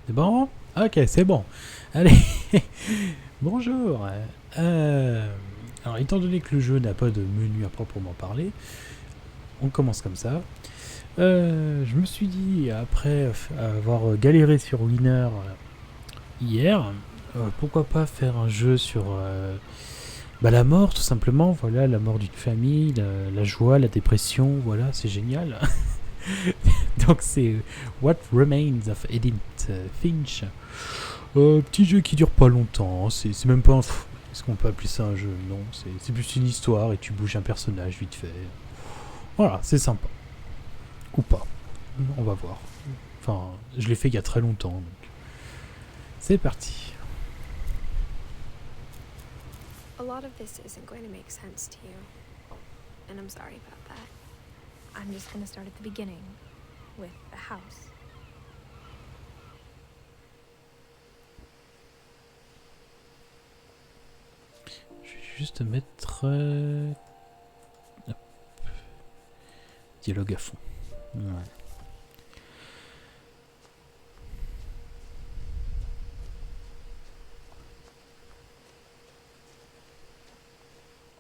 C'est bon? Ok, c'est bon. Allez, bonjour. Alors, étant donné que le jeu n'a pas de menu à proprement parler, on commence comme ça. Je me suis dit, après avoir galéré sur Winner hier, pourquoi pas faire un jeu sur la mort, tout simplement. Voilà, la mort d'une famille, la joie, la dépression, voilà, c'est génial. Donc, c'est What Remains of Edith Finch. Petit jeu qui dure pas longtemps, c'est même pas un... Est-ce qu'on peut appeler ça un jeu? Non, c'est plus une histoire et tu bouges un personnage vite fait. Voilà, c'est sympa. Ou pas. On va voir. Enfin, je l'ai fait il y a très longtemps, donc c'est parti. A lot of this isn't going to make sense to you, and I'm sorry about that. I'm just going to start at the beginning, with the house. Je vais juste mettre... hop. Dialogue à fond. Ouais.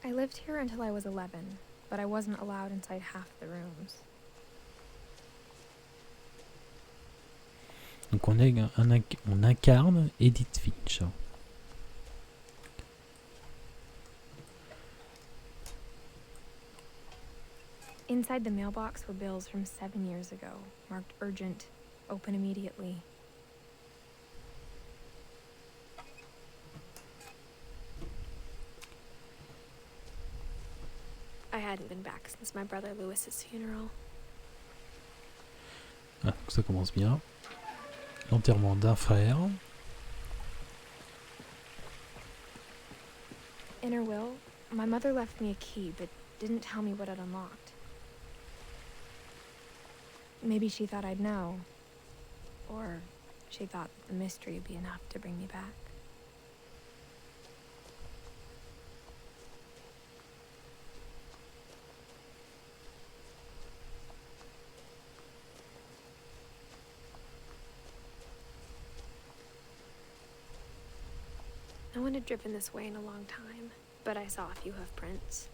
I lived here until I was 11, but I wasn't allowed inside half the rooms. Donc on incarne Edith Finch. Inside the mailbox were bills from 7 years ago, marked urgent, open immediately. I hadn't been back since my brother Lewis's funeral. Ah, donc ça commence bien. L'enterrement d'un frère. In her will, my mother left me a key, but didn't tell me what it unlocked. Maybe she thought I'd know. Or she thought the mystery would be enough to bring me back. No one had driven this way in a long time, but I saw a few hoof prints.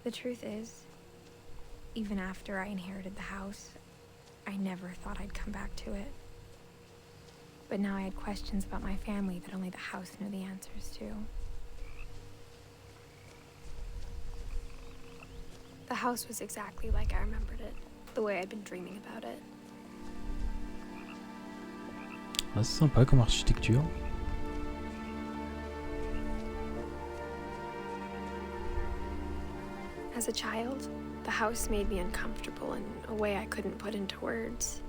The truth is, even after I inherited the house, I never thought I'd come back to it. But now I had questions about my family that only the house knew the answers to. The house was exactly like I remembered it, the way I'd been dreaming about it. Ah, c'est sympa comme architecture. As a child, the house made me uncomfortable in a way I couldn't put into words.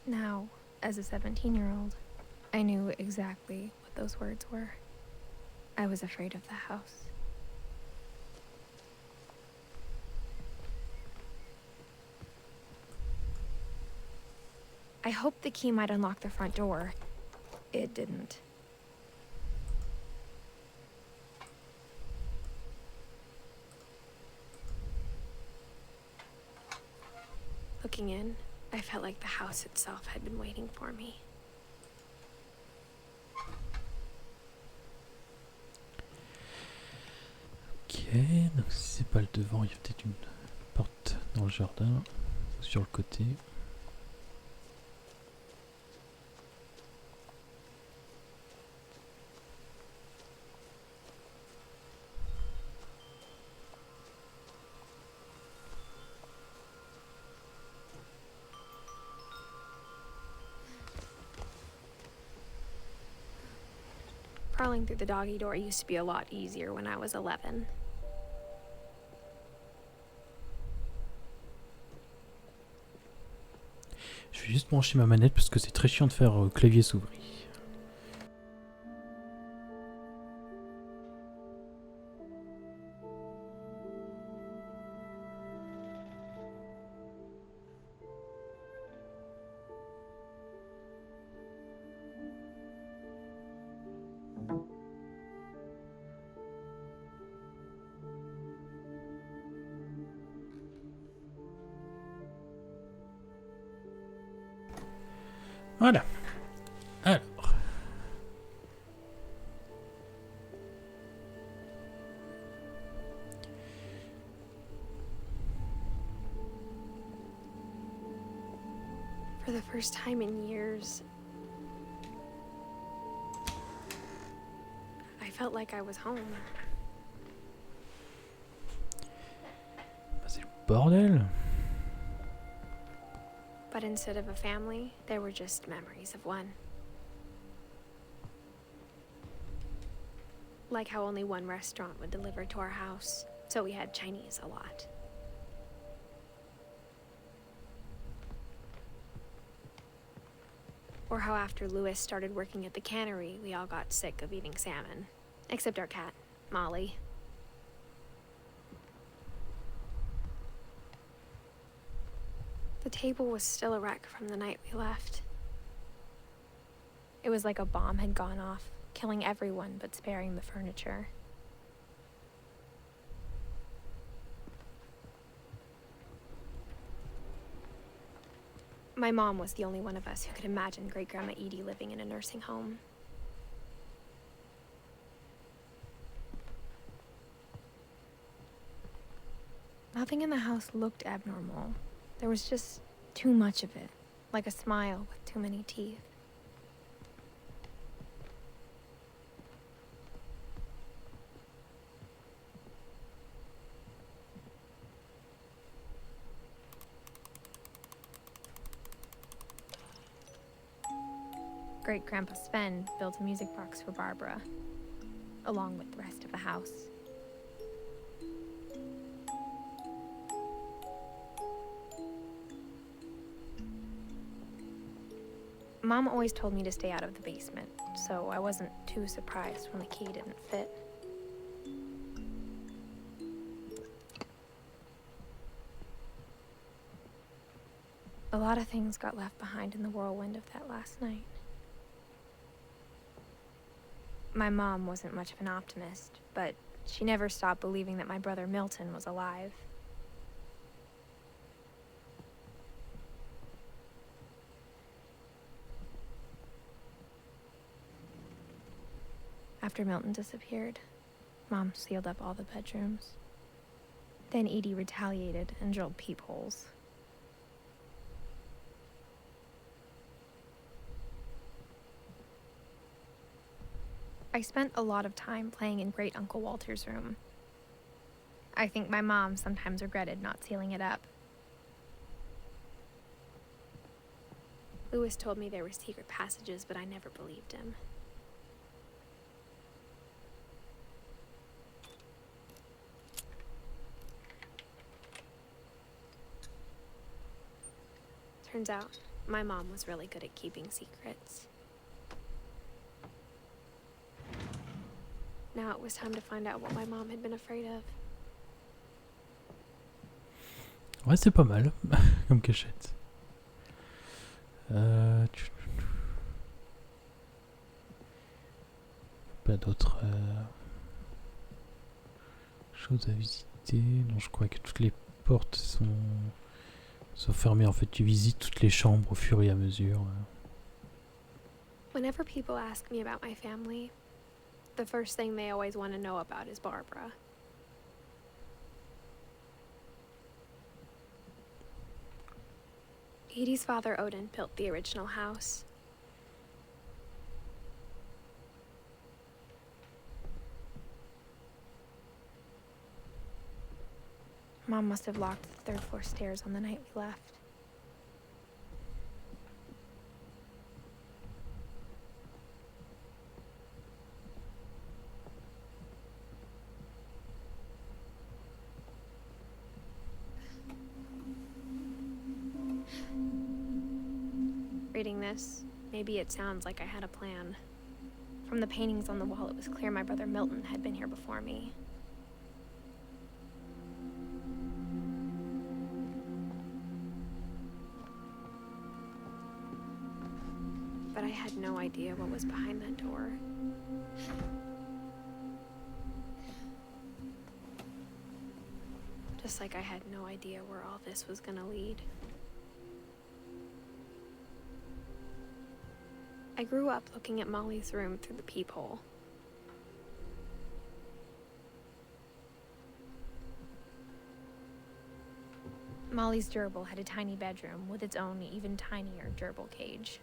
Now, as a 17-year-old, I knew exactly what those words were. I was afraid of the house. I hoped the key might unlock the front door. It didn't. Looking in, I felt like the house itself had been waiting for me. Ok, donc si c'est pas le devant, il y a peut-être une porte dans le jardin, sur le côté. Crawling through the doggy door used to be a lot easier when I was 11. Je vais juste brancher ma manette parce que c'est très chiant de faire clavier souris. Voilà. Alors. For the first time in years, I felt like I was home. Bah, c'est le bordel. But instead of a family, there were just memories of one. Like how only one restaurant would deliver to our house, so we had Chinese a lot. Or how after Louis started working at the cannery, we all got sick of eating salmon. Except our cat, Molly. The table was still a wreck from the night we left. It was like a bomb had gone off, killing everyone but sparing the furniture. My mom was the only one of us who could imagine Great-Grandma Edie living in a nursing home. Nothing in the house looked abnormal. There was just too much of it, like a smile with too many teeth. Great-Grandpa Sven built a music box for Barbara, along with the rest of the house. Mom always told me to stay out of the basement, so I wasn't too surprised when the key didn't fit. A lot of things got left behind in the whirlwind of that last night. My mom wasn't much of an optimist, but she never stopped believing that my brother Milton was alive. After Milton disappeared, Mom sealed up all the bedrooms. Then Edie retaliated and drilled peepholes. I spent a lot of time playing in Great Uncle Walter's room. I think my mom sometimes regretted not sealing it up. Louis told me there were secret passages, but I never believed him. Turns out, my mom was really good at keeping secrets. Now it was time to find out what my mom had been afraid of. Ouais, c'est pas mal comme cachette. Pas d'autres choses à visiter. Non, je crois que toutes les portes sont fermées. En fait, tu visites toutes les chambres au fur et à mesure. Whenever people ask me about my family, the first thing they always want to know about is Barbara. Edie's father, Odin, built the original house. Mom must have locked the third floor stairs on the night we left. Reading this, maybe it sounds like I had a plan. From the paintings on the wall, it was clear my brother Milton had been here before me. But I had no idea what was behind that door. Just like I had no idea where all this was gonna lead. I grew up looking at Molly's room through the peephole. Molly's gerbil had a tiny bedroom with its own even tinier gerbil cage.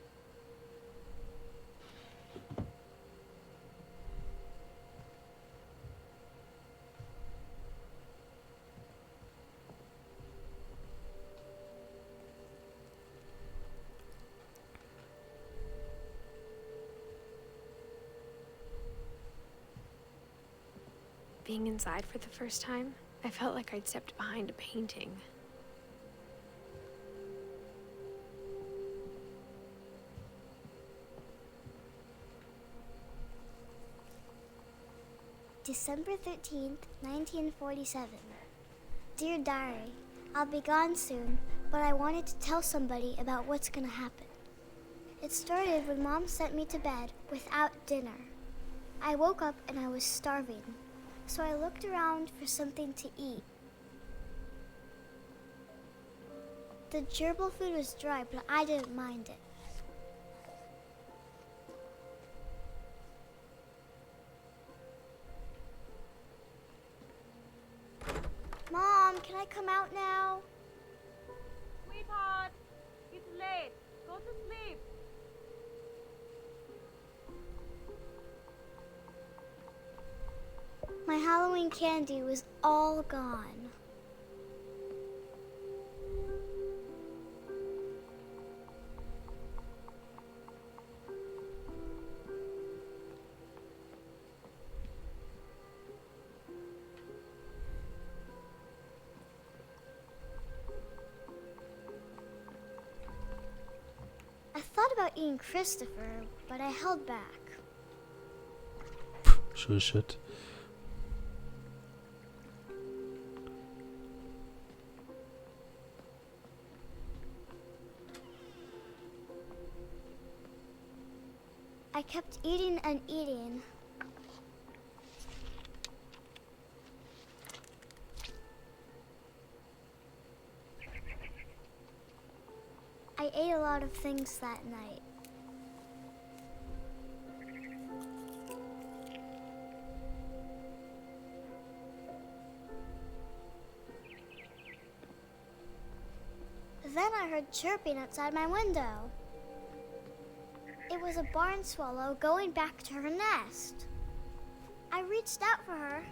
Being inside for the first time, I felt like I'd stepped behind a painting. December 13th, 1947. Dear Diary, I'll be gone soon, but I wanted to tell somebody about what's gonna happen. It started when Mom sent me to bed without dinner. I woke up and I was starving, so I looked around for something to eat. The gerbil food was dry, but I didn't mind it. Mom, can I come out now? Sweetheart, it's late. Go to sleep. My Halloween candy was all gone. I thought about eating Christopher, but I held back. Shit. I kept eating and eating. I ate a lot of things that night. Then I heard chirping outside my window. It was a barn swallow going back to her nest. I reached out for her.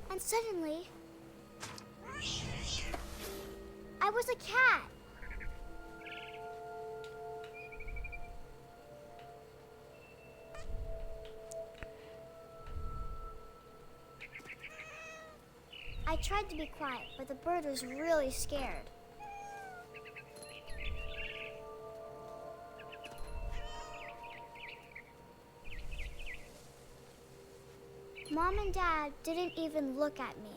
And suddenly, I was a cat. I tried to be quiet, but the bird was really scared. Mom and Dad didn't even look at me.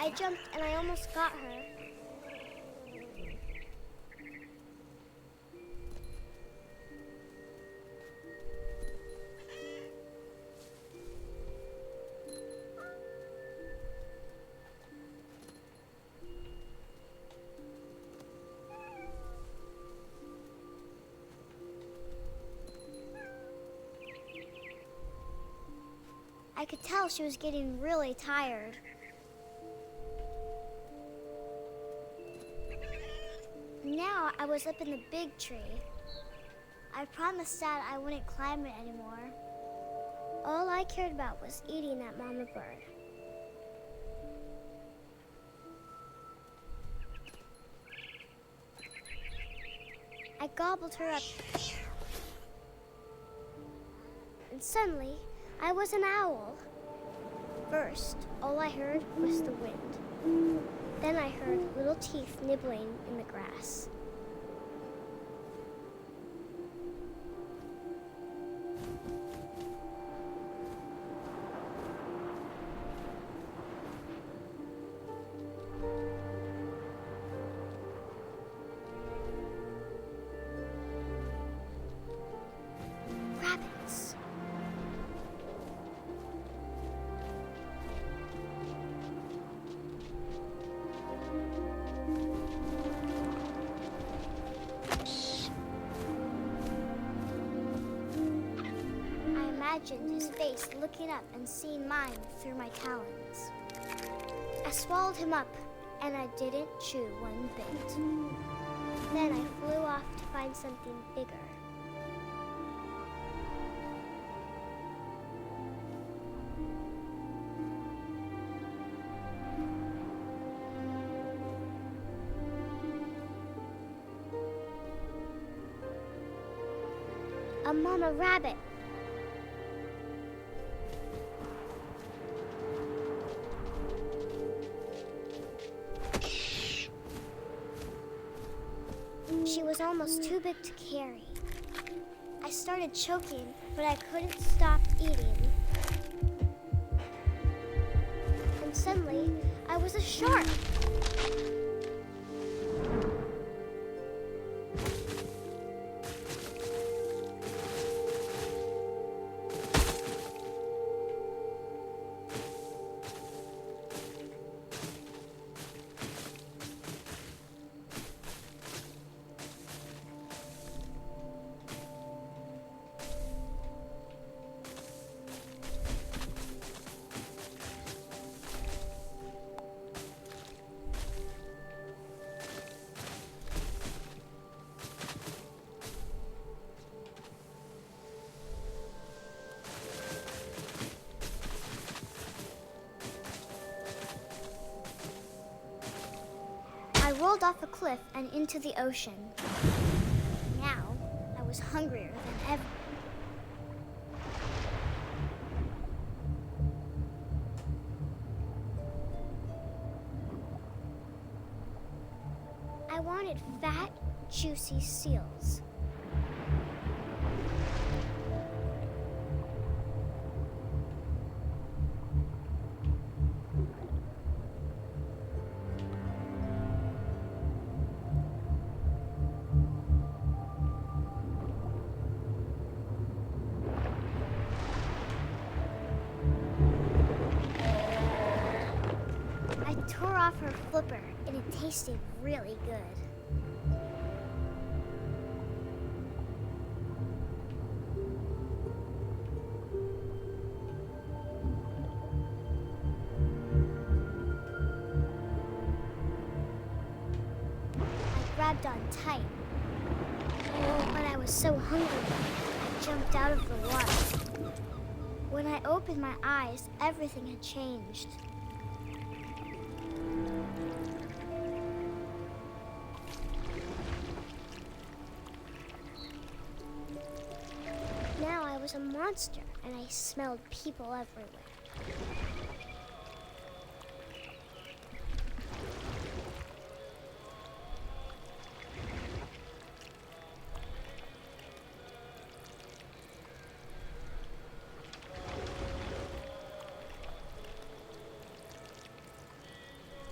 I jumped and I almost got her. I could tell she was getting really tired. Now I was up in the big tree. I promised Dad I wouldn't climb it anymore. All I cared about was eating that mama bird. I gobbled her up. And suddenly, I was an owl. First, all I heard was the wind. Then I heard little teeth nibbling in the grass. imagined his face looking up and seeing mine through my talons. I swallowed him up, and I didn't chew one bit. Then I flew off to find something bigger. A mama rabbit. She was almost too big to carry. I started choking, but I couldn't stop eating. And suddenly, I was a shark. I rolled off a cliff and into the ocean. Now, I was hungrier than ever. I wanted fat, juicy seals. I tore off her flipper, and it tasted really good. I grabbed on tight. Oh, but I was so hungry, I jumped out of the water. When I opened my eyes, everything had changed. Now I was a monster, and I smelled people everywhere.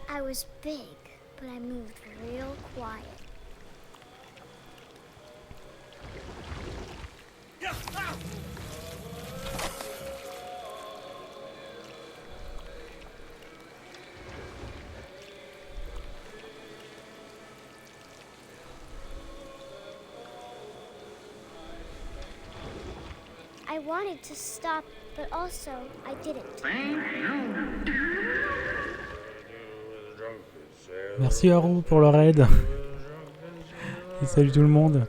I was big, but I moved real quiet. I wanted to stop, but also I didn't. Merci Haru pour le raid. Et salut tout le monde.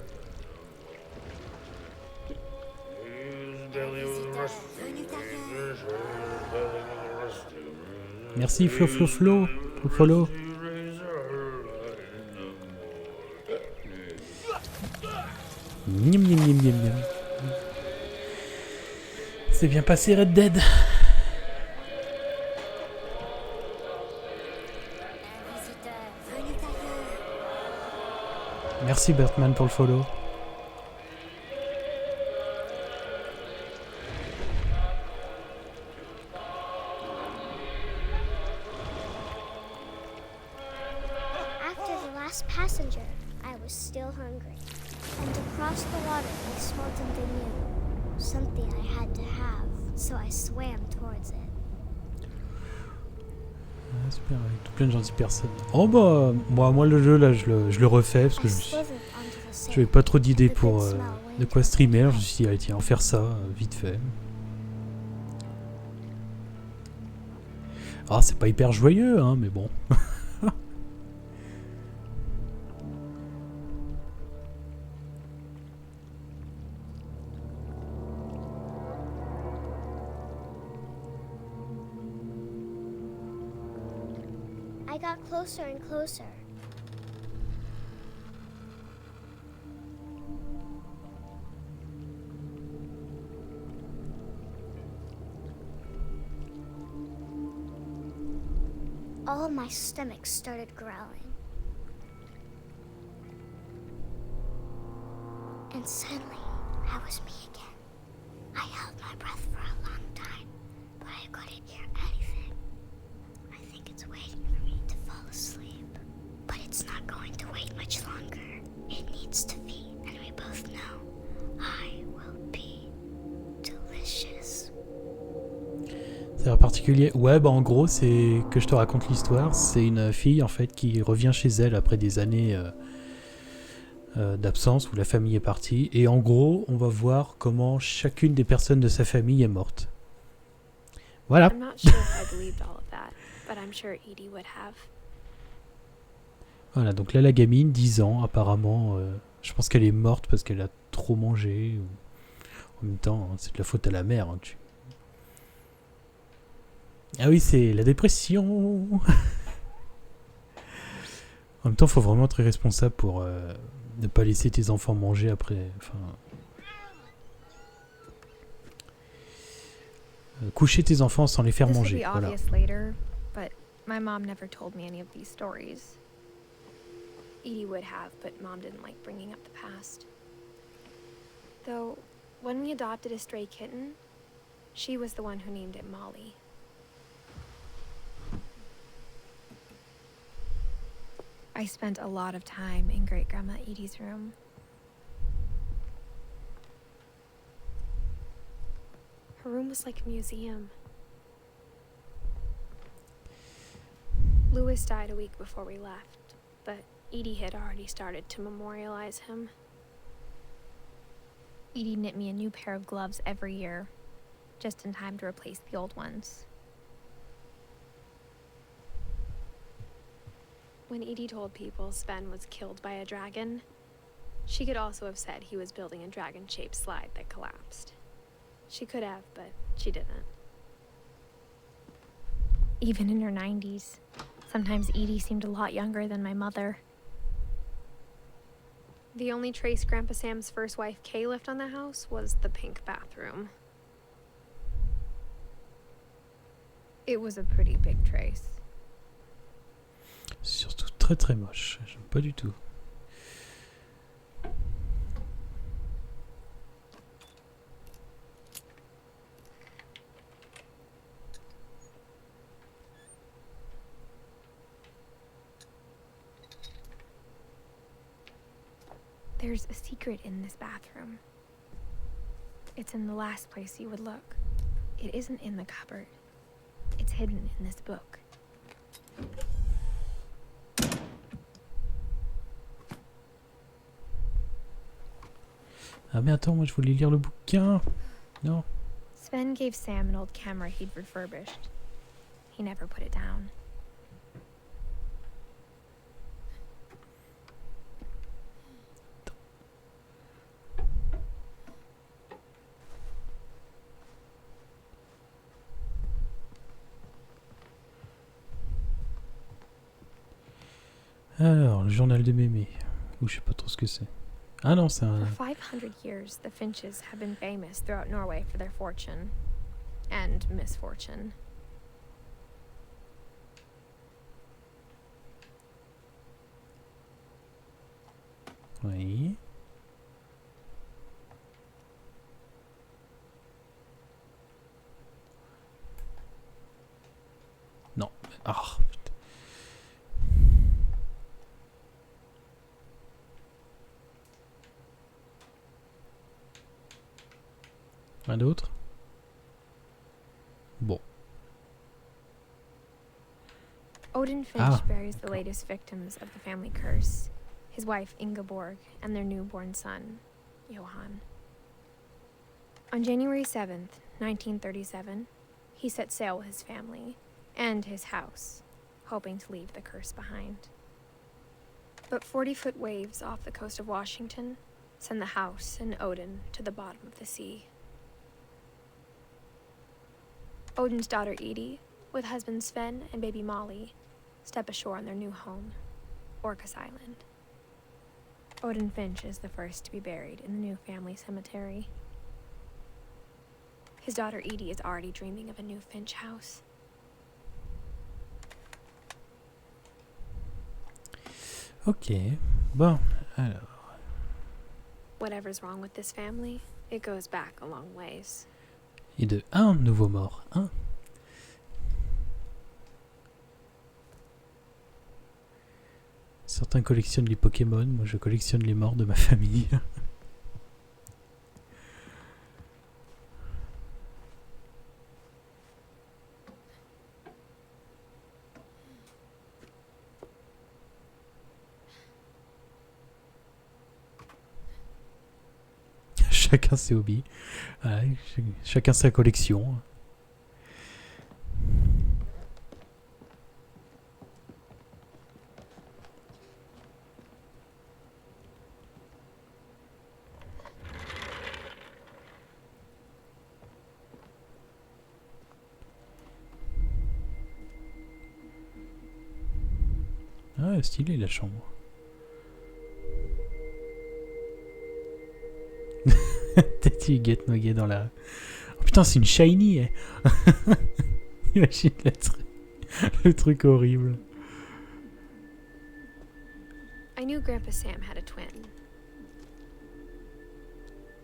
Merci Flo pour le follow. Niam, niam, niam, niam, niam. C'est bien passé Red Dead. Merci Batman pour le follow. After the last passenger, I was still hungry. And across the water, I smelled something new. Something I had to have, so I swam towards it. Ah, super, avec tout plein de gentilles personnes. Oh bah, moi le jeu là, je le refais parce que je n'avais pas trop d'idées pour de quoi streamer. Alors je me suis dit, allez tiens, on va faire ça, vite fait. Ah, c'est pas hyper joyeux, hein, mais bon. I got closer and closer. All of my stomach started growling. And suddenly, I was me again. I held my breath for a long time, but I couldn't hear anything. I think it's waiting for me to fall asleep. But it's not going to wait much longer. It needs to feed, and we both know I will be delicious. C'est en particulier. Ouais, bah en gros, c'est que je te raconte l'histoire. C'est une fille en fait qui revient chez elle après des années d'absence où la famille est partie. Et en gros, on va voir comment chacune des personnes de sa famille est morte. Voilà. I'm not sure if I believed all of that, but I'm sure Edie would have. Voilà, donc là, la gamine, 10 ans, apparemment, je pense qu'elle est morte parce qu'elle a trop mangé. Ou... En même temps, hein, c'est de la faute à la mère. Hein, Ah oui, c'est la dépression. En même temps, il faut vraiment être responsable pour ne pas laisser tes enfants manger après. Enfin, coucher tes enfants sans les faire This will manger. be Voilà. obvious later, but my mom never told me any of these stories. Edie would have, but Mom didn't like bringing up the past. Though, when we adopted a stray kitten, she was the one who named it Molly. I spent a lot of time in Great-Grandma Edie's room. Her room was like a museum. Louis died a week before we left, but Edie had already started to memorialize him. Edie knit me a new pair of gloves every year, just in time to replace the old ones. When Edie told people Sven was killed by a dragon, she could also have said he was building a dragon-shaped slide that collapsed. She could have, but she didn't. Even in her 90s, sometimes Edie seemed a lot younger than my mother. The only trace Grandpa Sam's first wife, Kay, left on the house was the pink bathroom. It was a pretty big trace. Surtout très très moche. J'aime pas du tout. There's a secret in this bathroom. It's in the last place you would look. It isn't in the cupboard. It's hidden in this book. Ah mais attends, moi je voulais lire le bouquin. Non. Sven gave Sam an old camera he'd refurbished. He never put it down. Alors, le journal de mémé. Ou je sais pas trop ce que c'est. Ah non, c'est un... For 500 years, the Finches have been famous throughout Norway for their fortune and misfortune. Oui. Non. Ah, putain. Un d'autre? Bon. Odin Finch buries the latest victims of the family curse, his wife Ingeborg and their newborn son, Johann. On January 7th, 1937, he set sail with his family, and his house, hoping to leave the curse behind. But 40-foot waves off the coast of Washington send the house and Odin to the bottom of the sea. Odin's daughter Edie, with husband Sven and baby Molly, step ashore on their new home, Orcas Island. Odin Finch is the first to be buried in the new family cemetery. His daughter Edie is already dreaming of a new Finch house. Ok, bon, alors... Whatever's wrong with this family, it goes back a long ways. Et de un nouveau mort, un. Certains collectionnent les Pokémon, moi je collectionne les morts de ma famille. Chacun ses hobbies, ouais, chacun sa collection. Ah, stylé la chambre. Tati get noyé dans la... Oh putain, c'est une shiny, eh. Imagine le truc horrible. I knew Grandpa Sam had a twin,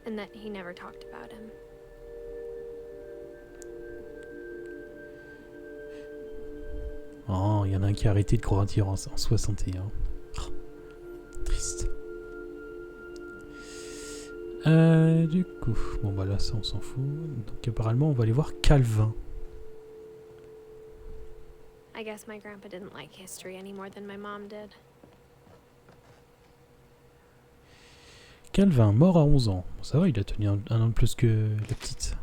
and that he never talked about him. Oh, il y en a un qui a arrêté de grandir en 61. Oh, triste. Du coup, bon bah là ça on s'en fout. Donc apparemment on va aller voir Calvin. I guess my grandpa didn't like history any more than my mom did. Calvin, mort à 11 ans. Bon, ça va, il a tenu un an de plus que la petite.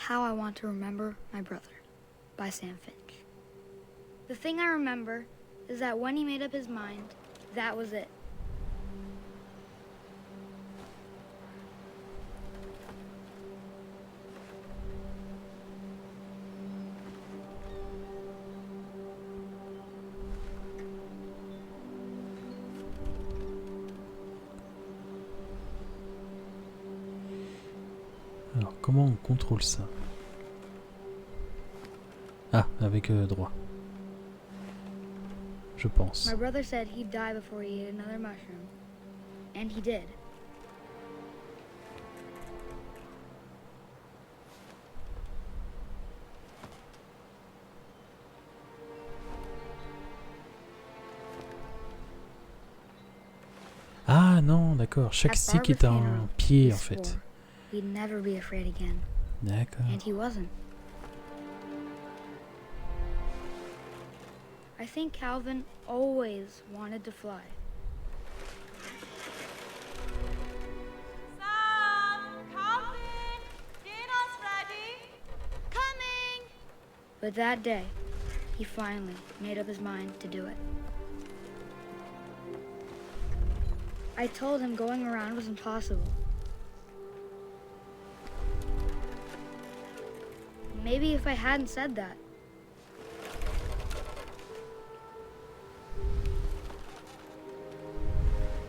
How I Want to Remember My Brother by Sam Finch. The thing I remember is that when he made up his mind, that was it. Alors comment on contrôle ça? Ah, avec droit. Je pense. My brother said he'd die before he ate another mushroom. And he did. Ah non, d'accord. Chaque At stick est Barbara's un funeral, pied he en fait. swore he'd never be afraid again. D'accord. And he wasn't. I think Calvin always wanted to fly. Sam, Calvin, dinner's ready. Coming! But that day, he finally made up his mind to do it. I told him going around was impossible. Maybe if I hadn't said that,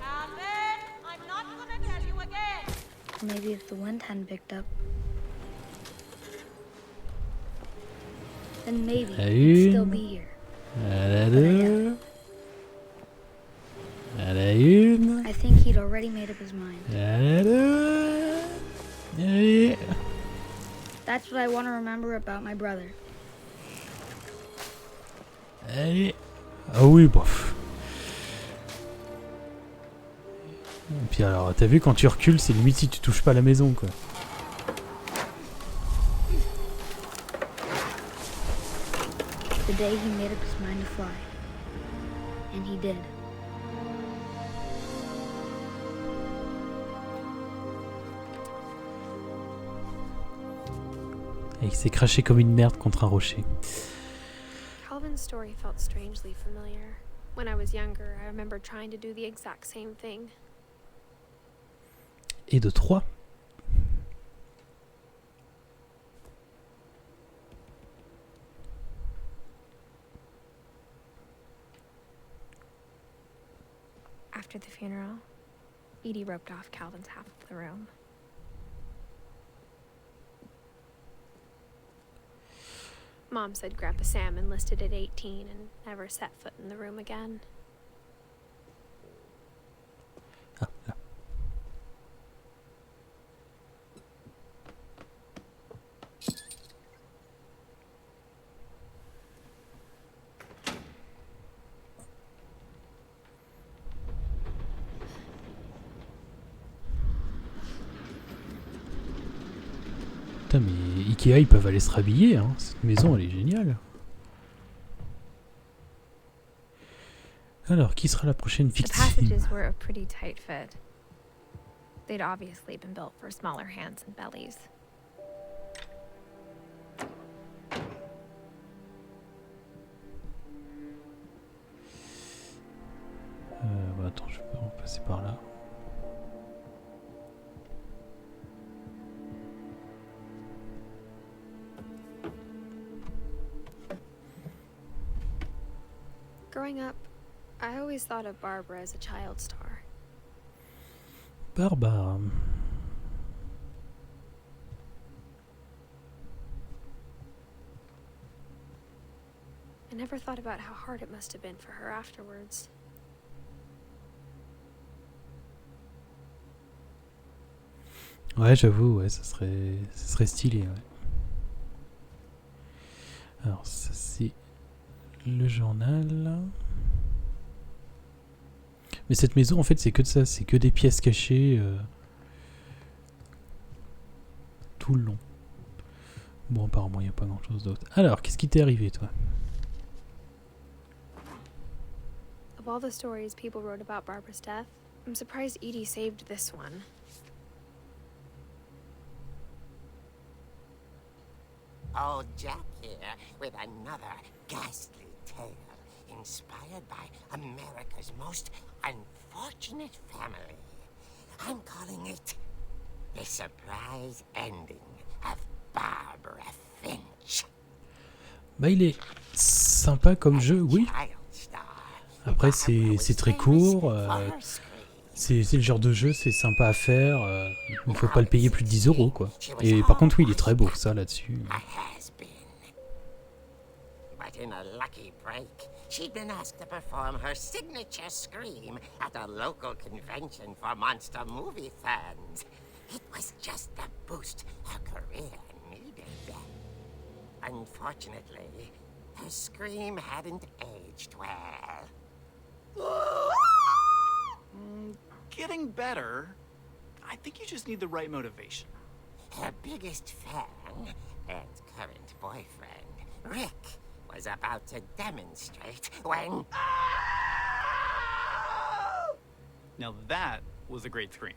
Calvin, I'm not gonna tell you again. or maybe if the wind hadn't picked up, then maybe I'd still be here. À la deux. À la une. I think he'd already made up his mind. À la deux. Allez. That's what I want to remember about my brother. Allez. Ah oui, bof. Et puis alors, t'as vu quand tu recules, c'est limite si tu touches pas la maison, quoi. The day he made up his mind to fly. And he did. Et il s'est craché comme une merde contre un rocher. Calvin's story felt strangely familiar. When I was younger, I remember trying to do the exact same thing. Et de 3. After the funeral, Edie roped off Calvin's half of the room. Mom said Grandpa Sam enlisted at 18 and never set foot in the room again. Ah, là. Putain, mais Ikea, ils peuvent aller se rhabiller, hein. Cette maison, elle est géniale. Alors, qui sera la prochaine The victime? passages were a pretty tight fit. They'd obviously been built for smaller hands and bellies. Bah attends, je peux en passer par là. Growing up, I always thought of Barbara as a child star. Barbara. I never thought about how hard it must have been for her afterwards. Ouais, j'avoue, ouais, ça serait stylé, ouais. Alors, ça c'est le journal. Mais cette maison, en fait, c'est que de ça, c'est que des pièces cachées tout le long. Bon, apparemment, il n'y a pas grand-chose d'autre. Alors, qu'est-ce qui t'est arrivé, toi? Of all the stories people wrote about Barbara's death, I'm surprised Edie saved this one. Old Jack here with another ghastly tale inspired by America's most unfortunate family. I'm calling it The Surprise Ending of Barbara Finch. Bah, il est sympa comme jeu, oui. Après, c'est très court. C'est le genre de jeu, c'est sympa à faire. Il ne faut pas le payer plus de 10 €, quoi. Et par contre, oui, il est très beau, ça, là-dessus. But in a lucky break, she'd been asked to perform her signature scream at a local convention for monster movie fans. It was just the boost her career needed. Unfortunately, her scream hadn't aged well. Getting better. I think you just need the right motivation. Her biggest fan and current boyfriend, Rick, was about to demonstrate when... Now that was a great scream.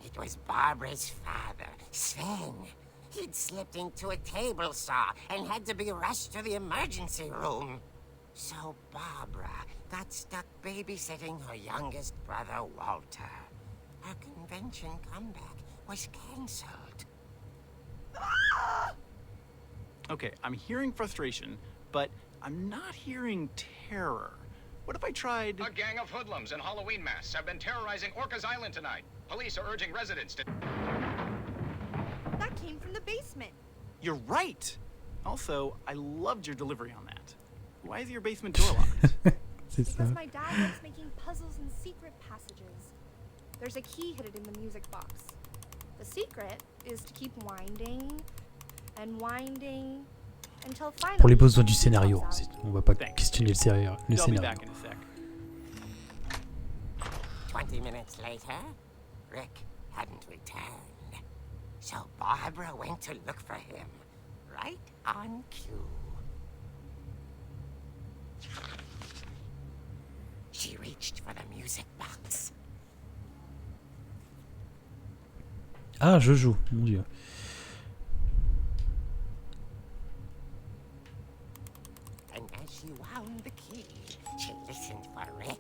It was Barbara's father, Sven. He'd slipped into a table saw and had to be rushed to the emergency room. So Barbara got stuck babysitting her youngest brother, Walter. Her convention comeback was cancelled. Okay, I'm hearing frustration, but I'm not hearing terror. What if I tried... A gang of hoodlums in Halloween masks have been terrorizing Orcas Island tonight. Police are urging residents to... That came from the basement. You're right! Also, I loved your delivery on that. Why is your basement door locked? C'est ça. Because my dad likes making puzzles and secret passages. There's a key hidden in the music box. The secret is to keep winding and winding until finally... Pour les besoins du scénario, on va pas Thanks. questionner le I'll be scénario. back in a sec. 20 minutes later, Rick hadn't returned. So Barbara went to look for him, right on cue. She reached for the music box. Ah, je joue, mon dieu. as she wound the key, she listened for Rick,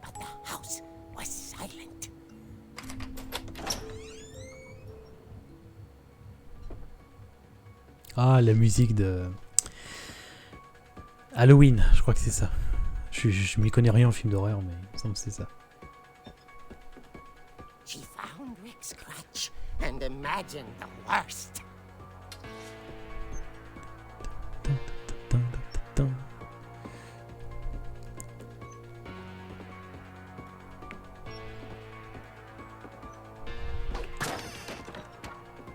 but the house was silent. Ah, la musique de Halloween, je crois que c'est ça. Je m'y connais rien en film d'horreur, mais il me semble que c'est ça. She found Rick's crutch and imagined the worst.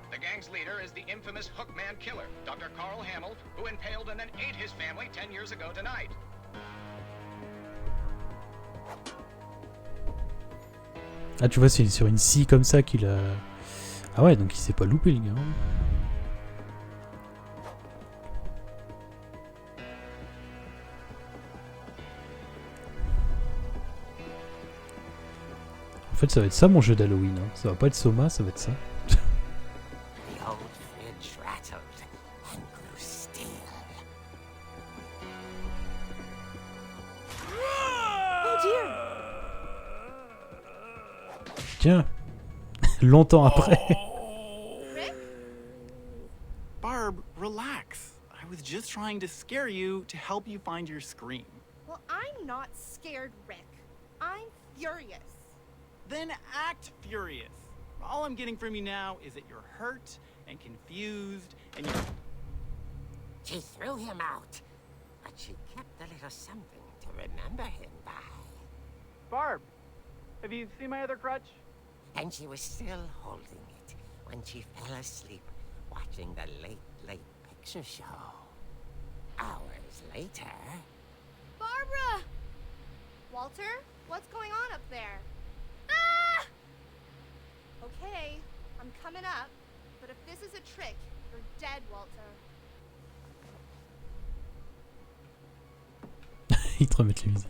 The gang's leader is the infamous Hookman killer, Dr. Carl Hamill, who impaled and then ate his family 10 years ago tonight. Ah, tu vois, c'est sur une scie comme ça qu'il a... Ah ouais, donc il s'est pas loupé, le gars. Hein. En fait, ça va être ça, mon jeu d'Halloween. Hein. Ça va pas être Soma, ça va être ça. The old fridge rattled and grew still. Oh dear! Tiens, longtemps après. Rick? Barb, relax. I was just trying to scare you to help you find your scream. Well, I'm not scared, Rick. I'm furious. Then act furious. All I'm getting from you now is that you're hurt and confused and you're... She threw him out, but she kept a little something to remember him by. Barb, have you seen my other crutch? And she was still holding it when she fell asleep watching the late picture show. Hours later... Barbara! Walter, what's going on up there? Ah! Okay, I'm coming up, but if this is a trick, you're dead, Walter. Ils te remettent la musique.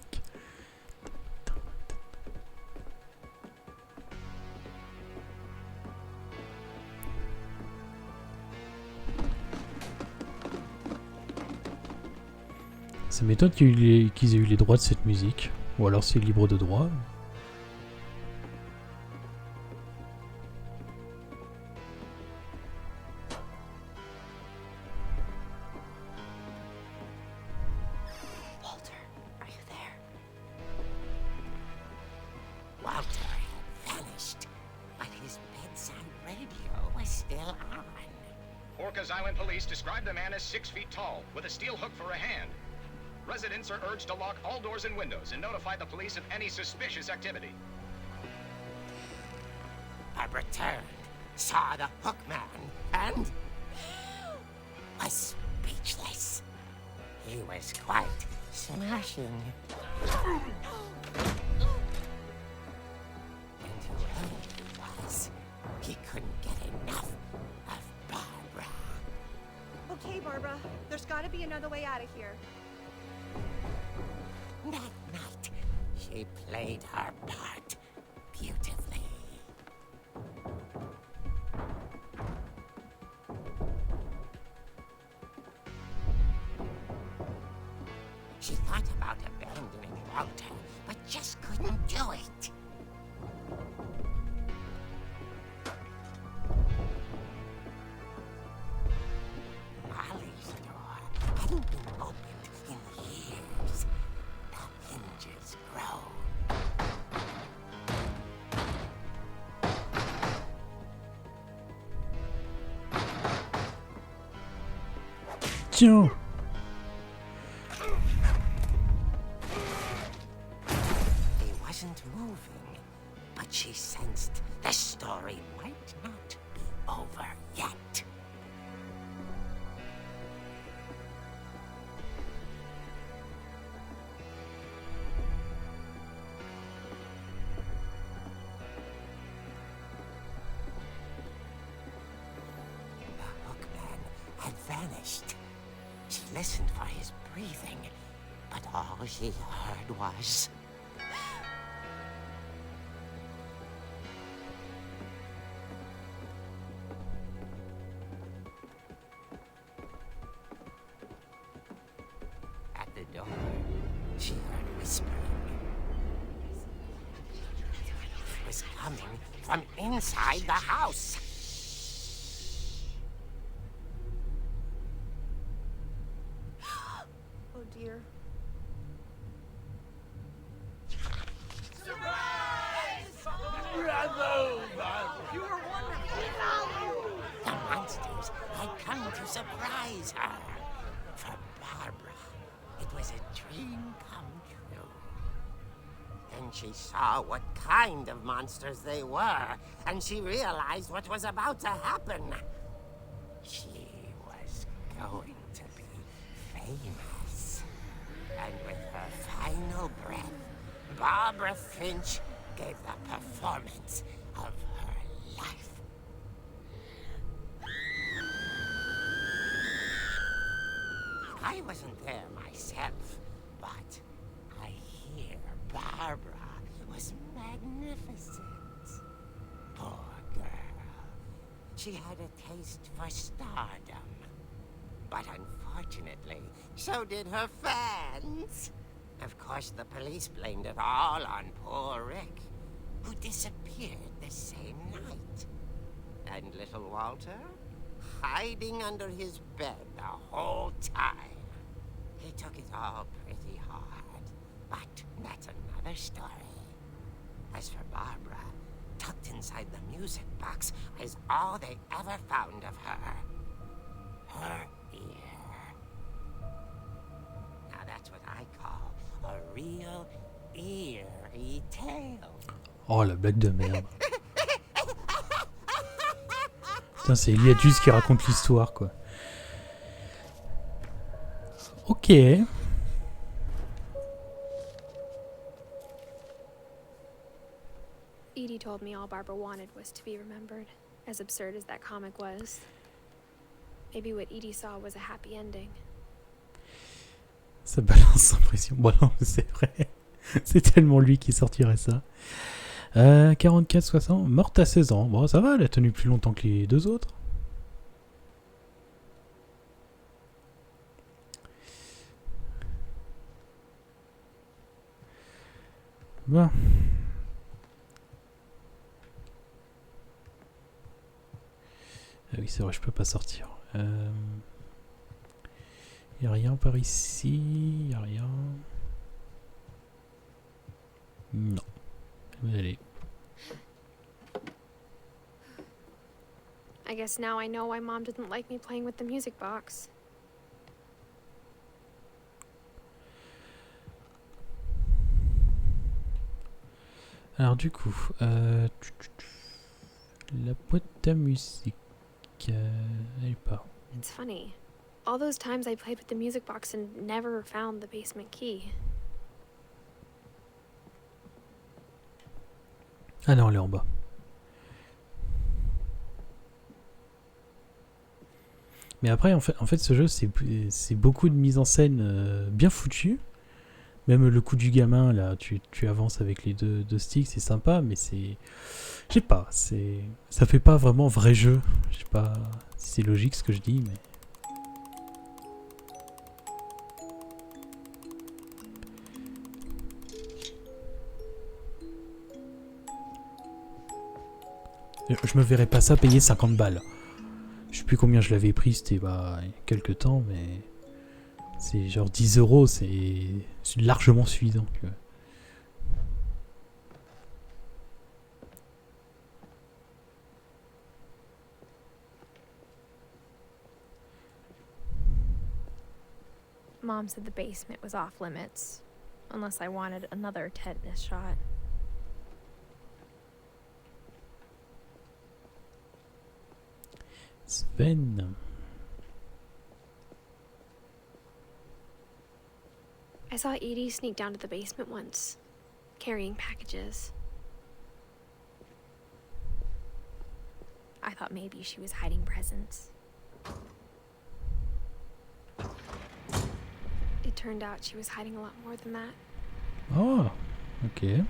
Ça m'étonne qu'ils aient eu les droits de cette musique. Ou alors c'est libre de droit. Walter, are you there? Walter had vanished, but his bedside radio was still on. Orcas Island police describe the man as 6 feet tall, with a steel hook for a hand. Residents are urged to lock all doors and windows and notify the police of any suspicious activity. Barbara turned, saw the hook man, and was speechless. He was quite smashing. And whoever he was, he couldn't get enough of Barbara. Okay, Barbara, there's gotta be another way out of here. That night, she played her part beautifully. She thought about abandoning Walter, but just couldn't do it. Molly's door hadn't been opened in years. The hinges grow. Tiens. He wasn't moving, but she sensed the story might not be over yet. The hookman had vanished. She listened for his breathing, but all she heard was... At the door, she heard whispering. It was coming from inside the house. Oh dear. The monsters had come to surprise her. For Barbara, it was a dream come true. Then she saw what kind of monsters they were, and she realized what was about to happen. She was going to be famous. And with her final breath, Barbara Finch gave the performance of her life. I wasn't there myself, but I hear Barbara was magnificent. Poor girl. She had a taste for stardom. But unfortunately, so did her fans. Of course, the police blamed it all on poor Rick, who disappeared the same night. And little Walter? Hiding under his bed the whole time. He took it all pretty hard, but that's another story. As for Barbara, tucked inside the music box is all they ever found of her. Her ear. Now that's what I call a real eerie tale. Oh, la blague de merde. Putain, c'est Eliadus qui raconte l'histoire, quoi. Ok. Edie told me all Barbara wanted was to be remembered, as absurd as that comic was. Maybe what Edie saw was a happy ending. Ça balance sans pression. Bon, non, c'est vrai. C'est tellement lui qui sortirait ça. 44-60, morte à 16 ans. Bon, ça va, elle a tenu plus longtemps que les deux autres. Bon. Ah oui, c'est vrai, je peux pas sortir. Y a rien par ici, y a rien. Non. Allez. I guess now I know why Mom didn't like me playing with the music box. Alors du coup, la boîte à musique, elle est pas. It's funny. All those times I played with the music box and never found the basement key. Ah non, elle est en bas. Mais après, en fait, ce jeu, c'est beaucoup de mise en scène bien foutue. Même le coup du gamin, là, tu avances avec les deux sticks, c'est sympa, mais c'est... Je sais pas, ça fait pas vraiment vrai jeu. Je sais pas si c'est logique ce que je dis, mais... Je me verrais pas ça payer 50 balles. Je sais plus combien je l'avais pris, c'était il y a quelques temps, mais... C'est genre 10 €, c'est largement suffisant. Tu vois. Mom said the basement was off limits, unless I wanted another tetanus shot. Sven. I saw Edie sneak down to the basement once, carrying packages. I thought maybe she was hiding presents. It turned out she was hiding a lot more than that. Oh, ok.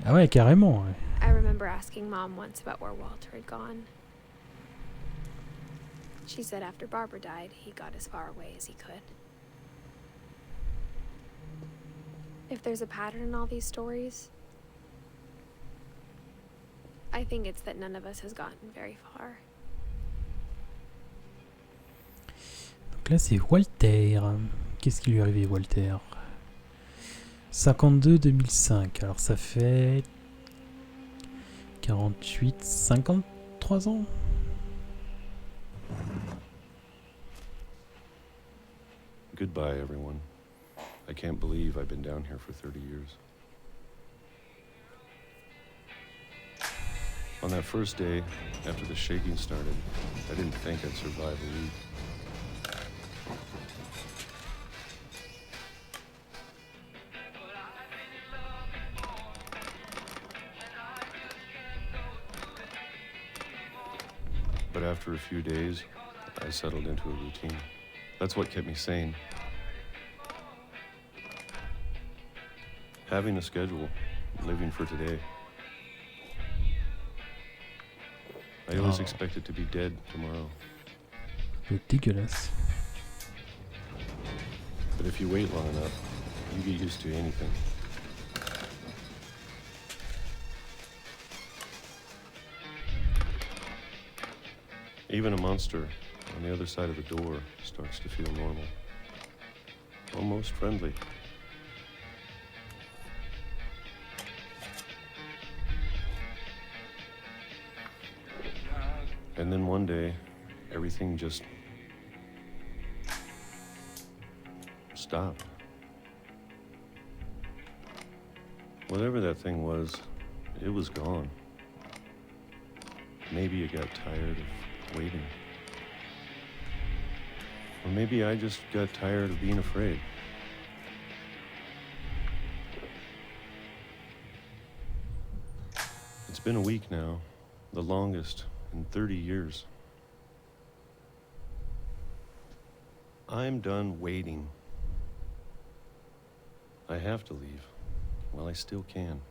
Ah ouais, carrément. Ouais. I remember remember asking Mom once about where Walter had gone. She said after Barbara died, he got as far away as he could. If there's a pattern in all these stories, I think it's that none of us has gotten very far. Donc là, c'est Walter. Qu'est-ce qui lui est arrivé, Walter? 52-2005. Alors ça fait 48, 53 ans. Goodbye, everyone. I can't believe I've been down here for 30 years. On that first day, after the shaking started, I didn't think I'd survive a week. But after a few days, I settled into a routine. That's what kept me sane. Having a schedule, living for today. I always expected to be dead tomorrow. C'est dégueulasse. But if you wait long enough, you get used to anything. Even a monster on the other side of the door starts to feel normal. Almost friendly. And then one day, everything just stopped. Whatever that thing was, it was gone. Maybe it got tired of waiting. Or maybe I just got tired of being afraid. It's been a week now, the longest in 30 years. I'm done waiting. I have to leave while I still can.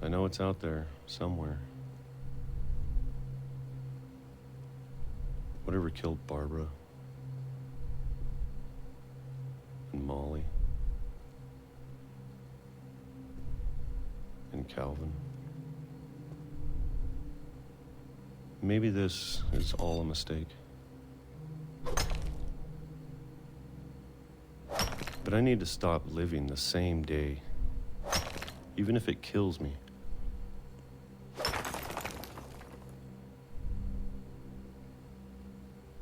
I know it's out there somewhere. Whatever killed Barbara and Molly and Calvin. Maybe this is all a mistake. But I need to stop living the same day, even if it kills me.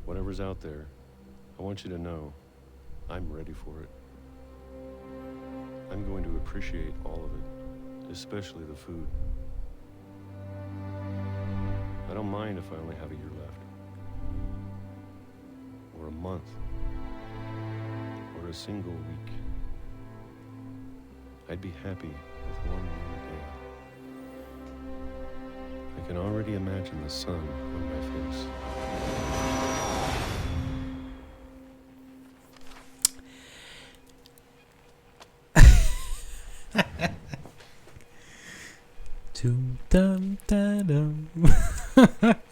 Whatever's out there, I want you to know I'm ready for it. I'm going to appreciate all of it, especially the food. I don't mind if I only have a year left, or a month, or a single week. I'd be happy with 1 more day. I can already imagine the sun on my face.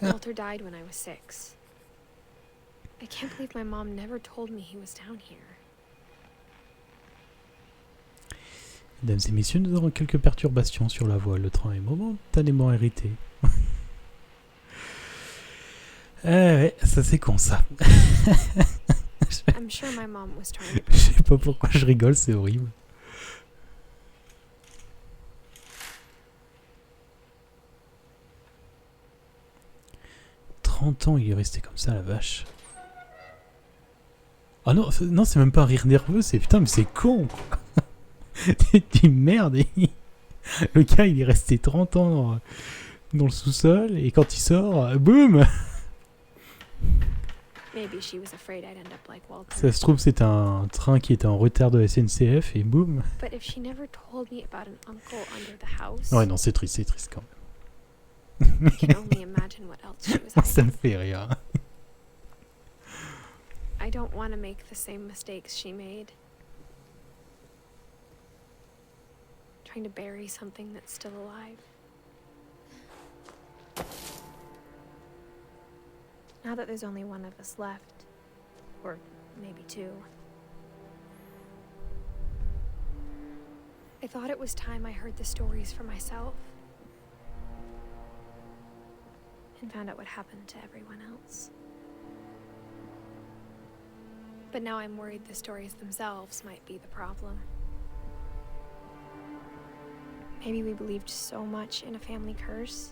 Walter died when I was 6. I can't believe my mom never told me he was down here. Mesdames et messieurs, nous aurons quelques perturbations sur la voie. Le train est momentanément arrêté. Ouais, ça c'est con ça. I'm sure my mom was trying to... Je sais pas pourquoi je rigole, c'est horrible. Ans, il est resté comme ça, la vache. Ah non, non, c'est même pas un rire nerveux, c'est putain, mais c'est con, quoi. Tu merde. Le gars, il est resté 30 ans dans le sous-sol, et quand il sort, boum. Maybe she was afraid I'd end up like Walter. Ça se trouve, c'est un train qui était en retard de SNCF et boum. But if she never told me about an uncle under the house, Ouais, non, c'est triste quand I can only imagine what else she was même. Ça me hiding. fait rire. I don't want to make the same mistakes she made. Trying to bury something that's still alive. Now that there's only one of us left, or maybe two, I thought it was time I heard the stories for myself and found out what happened to everyone else. But now I'm worried the stories themselves might be the problem. Maybe we believed so much in a family curse,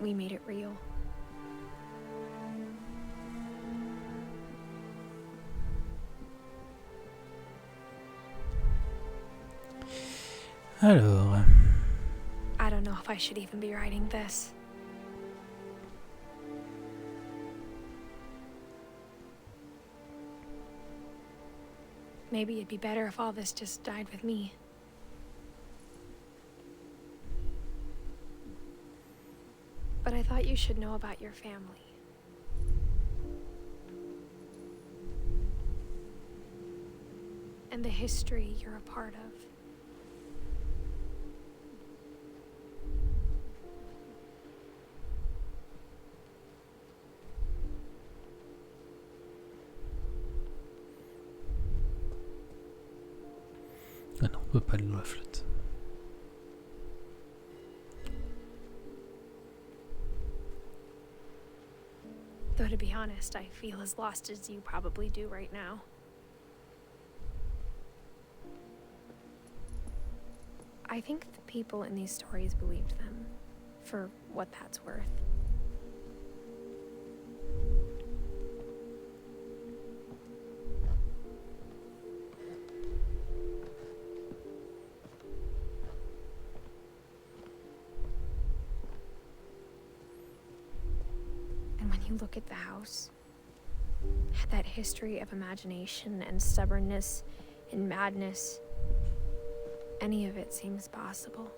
we made it real. Alors, I don't know if I should even be writing this. Maybe it'd be better if all this just died with me. But I thought you should know about your family. And the history you're a part of. ah non, on peut pas aller dans la flotte. Though to be honest, I feel as lost as you probably do right now. I think the people in these stories believed them, for what that's worth. And when you look at the house, that history of imagination and stubbornness and madness, any of it seems possible.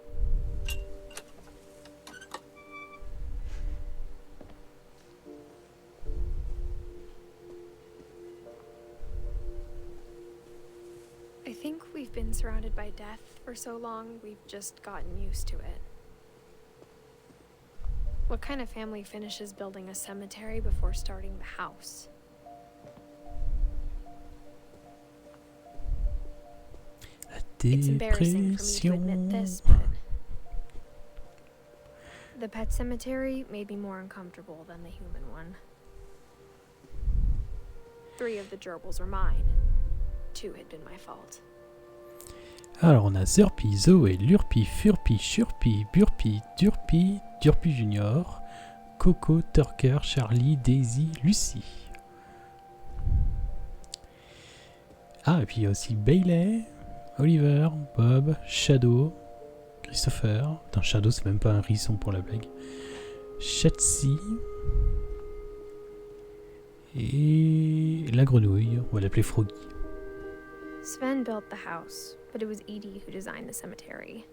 I think we've been surrounded by death for so long, we've just gotten used to it. What kind of family finishes building a cemetery before starting the house? It's embarrassing for me to admit this, but the pet cemetery made me more uncomfortable than the human one. 3 of the gerbils were mine. 2 had been my fault. Alors, on a Zerpi, Zoé, Lurpi, Furpi, Churpi, Burpi, Durpi, Durpi Junior, Coco, Turker, Charlie, Daisy, Lucie. Ah, et puis il y a aussi Bailey, Oliver, Bob, Shadow, Christopher. Putain, Shadow, c'est même pas un risson pour la blague. Chatsi. Et la grenouille, on va l'appeler Froggy. Sven built the house, but it was Edie who designed the cemetery.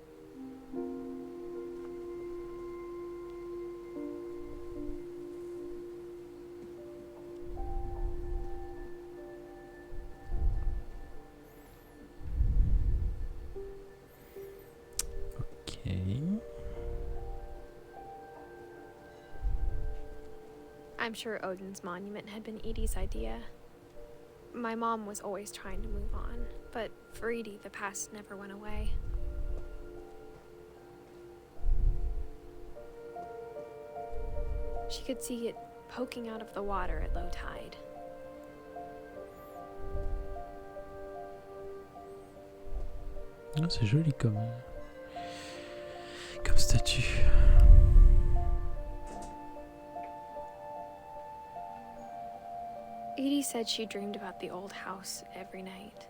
I'm sure Odin's monument had been Edie's idea. My mom was always trying to move on, but for Edie, the past never went away. She could see it poking out of the water at low tide. Oh, c'est joli comme statue. Edie said she dreamed about the old house every night.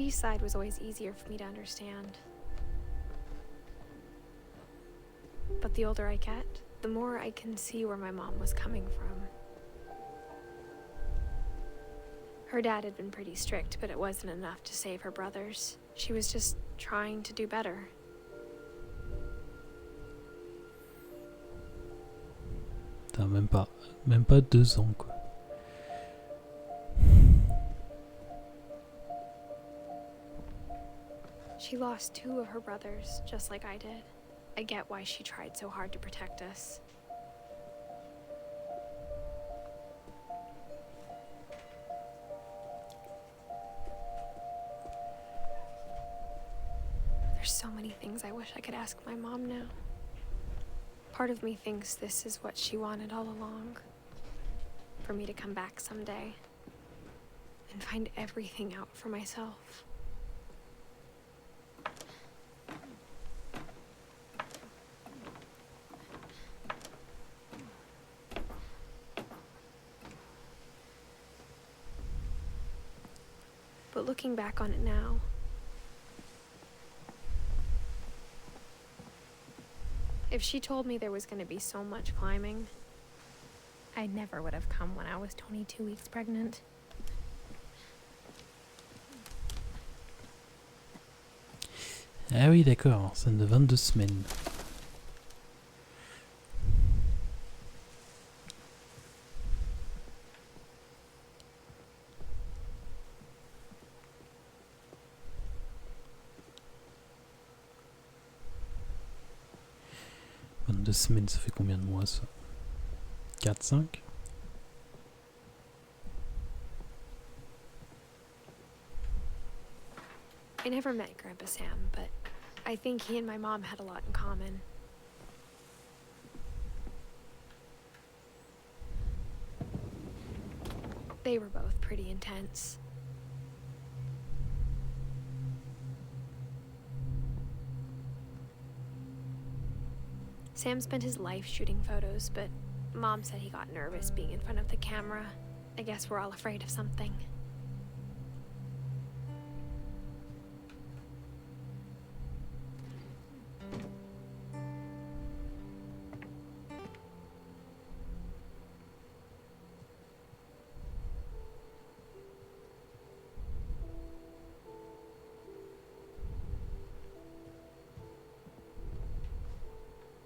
East side was always easier for me to understand. But the older I get, the more I can see where my mom was coming from. Her dad had been pretty strict, but it wasn't enough to save her brothers. She was just trying to do better. T'as même pas 2 ans, quoi. She lost 2 of her brothers, just like I did. I get why she tried so hard to protect us. There's so many things I wish I could ask my mom now. Part of me thinks this is what she wanted all along. For me to come back someday and find everything out for myself. But looking back on it now, if she told me there was going to be so much climbing, I never would have come when I was 22 weeks pregnant. Ah oui, d'accord, scène de 22 semaines. De semaines, ça fait combien de mois ça? 4, 5? I never met Grandpa Sam, but I think he and my mom had a lot in common. They were both pretty intense. Sam spent his life shooting photos, but Mom said he got nervous being in front of the camera. I guess we're all afraid of something.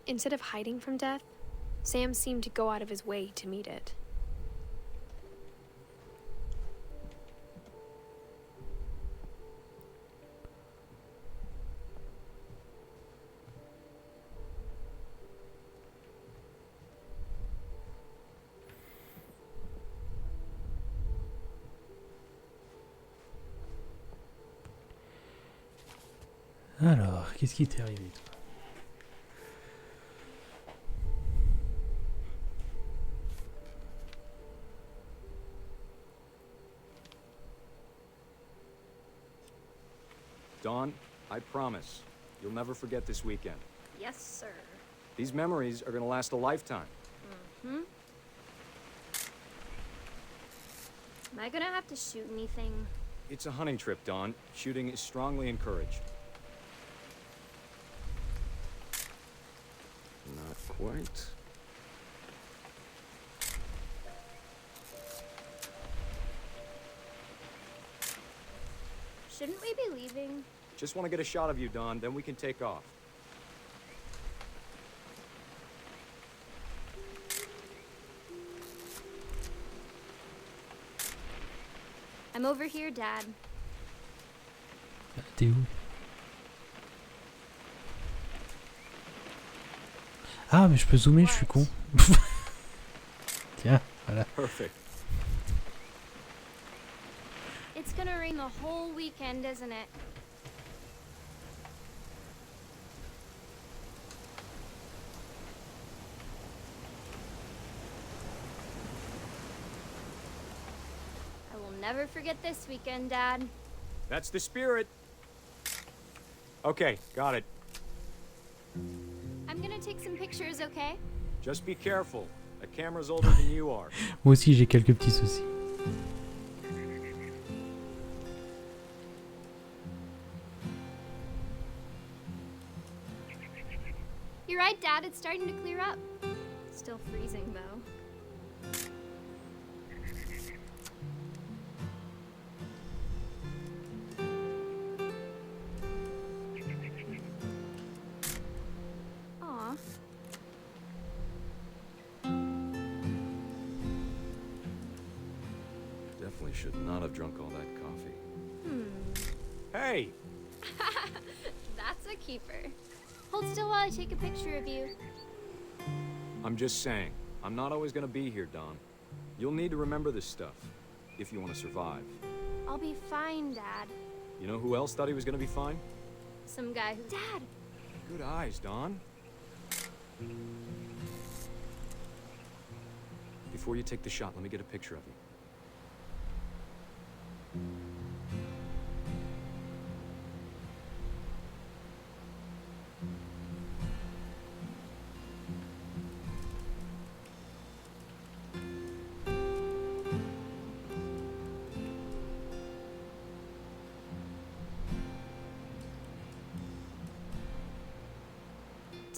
Instead of hiding from death, Sam seemed to go out of his way to meet it. Alors, qu'est-ce qui t'est arrivé, toi? Dawn, I promise, you'll never forget this weekend. Yes, sir. These memories are gonna last a lifetime. Mm-hmm. Am I gonna have to shoot anything? It's a hunting trip, Dawn. Shooting is strongly encouraged. Not quite. Shouldn't we be leaving? Just want to get a shot of you, Dawn, then we can take off. I'm over here, Dad. T'es où? Ah, mais je peux zoomer, je suis con. Tiens, voilà. Perfect. It's gonna rain the whole weekend, isn't it? I will never forget this weekend, Dad. That's the spirit. Okay, got it. I'm gonna take some pictures, okay? Just be careful. The camera's older than you are. Moi aussi, j'ai quelques petits soucis. You're right, Dad. It's starting to clear up. Still freezing, though. Aw. Definitely should not have drunk all that coffee. Hey! That's a keeper. Hold still while I take a picture of you. I'm just saying, I'm not always gonna be here, Don. You'll need to remember this stuff, if you want to survive. I'll be fine, Dad. You know who else thought he was gonna be fine? Some guy who... Dad! Good eyes, Don. Before you take the shot, let me get a picture of you.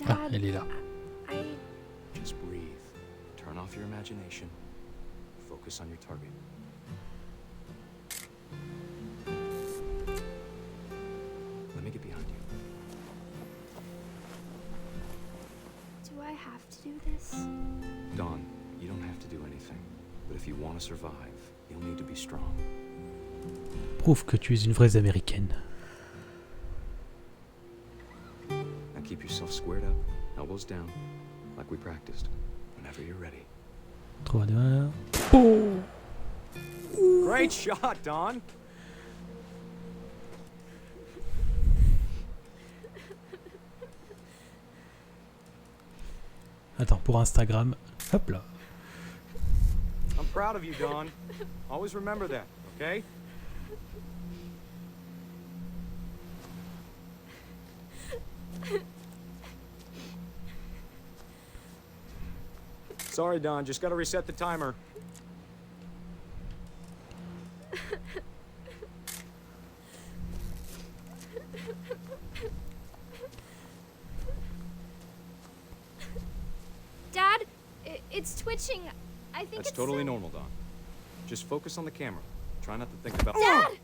Ah, Dad, elle est là. I... Just breathe. Turn off your imagination. Focus on your target. Let me get behind you. Do I have to do this? Don, you don't have to do anything. But if you want to survive, you'll need to be strong. Prouve que tu es une vraie américaine. Now keep yourself squared up, elbows down, like we practiced. Whenever you're ready. 3, 2, 1. Oh! Great shot, Don! Attends, pour Instagram. Hop là. I'm proud of you, Don. Always remember that, okay? Sorry, Don. Just gotta reset the timer. Dad, it's twitching. I think That's it's totally normal, Don. Just focus on the camera. Try not to think about... Dad!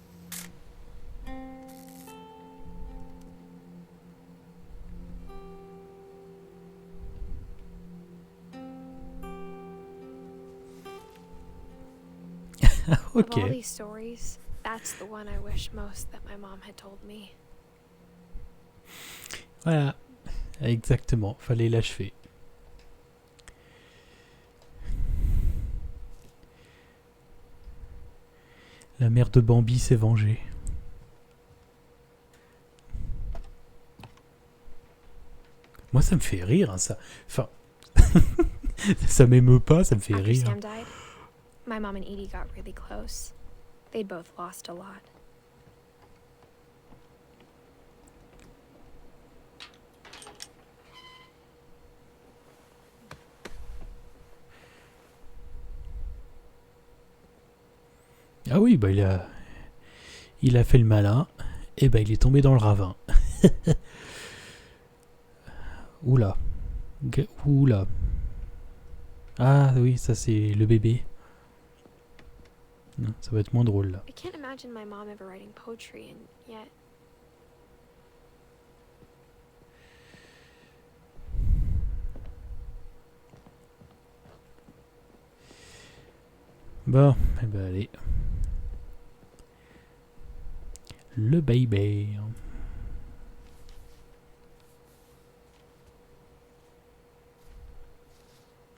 Of all Ok. these stories, that's the one I wish most that my mom had told me. Voilà. Exactement. Fallait l'achever. La mère de Bambi s'est vengée. Moi, ça me fait rire, hein, ça. Enfin, ça m'émeut pas, ça me fait After rire. Sam died, my mom and Edie got really close. They'd both lost a lot. Ah oui, bah il a fait le malin, et bah il est tombé dans le ravin. Oula. Oula. Ah oui, ça c'est le bébé. Non, ça va être moins drôle là. I can't imagine my mom ever writing poetry, and yet... Bon, eh ben allez. Le bébé.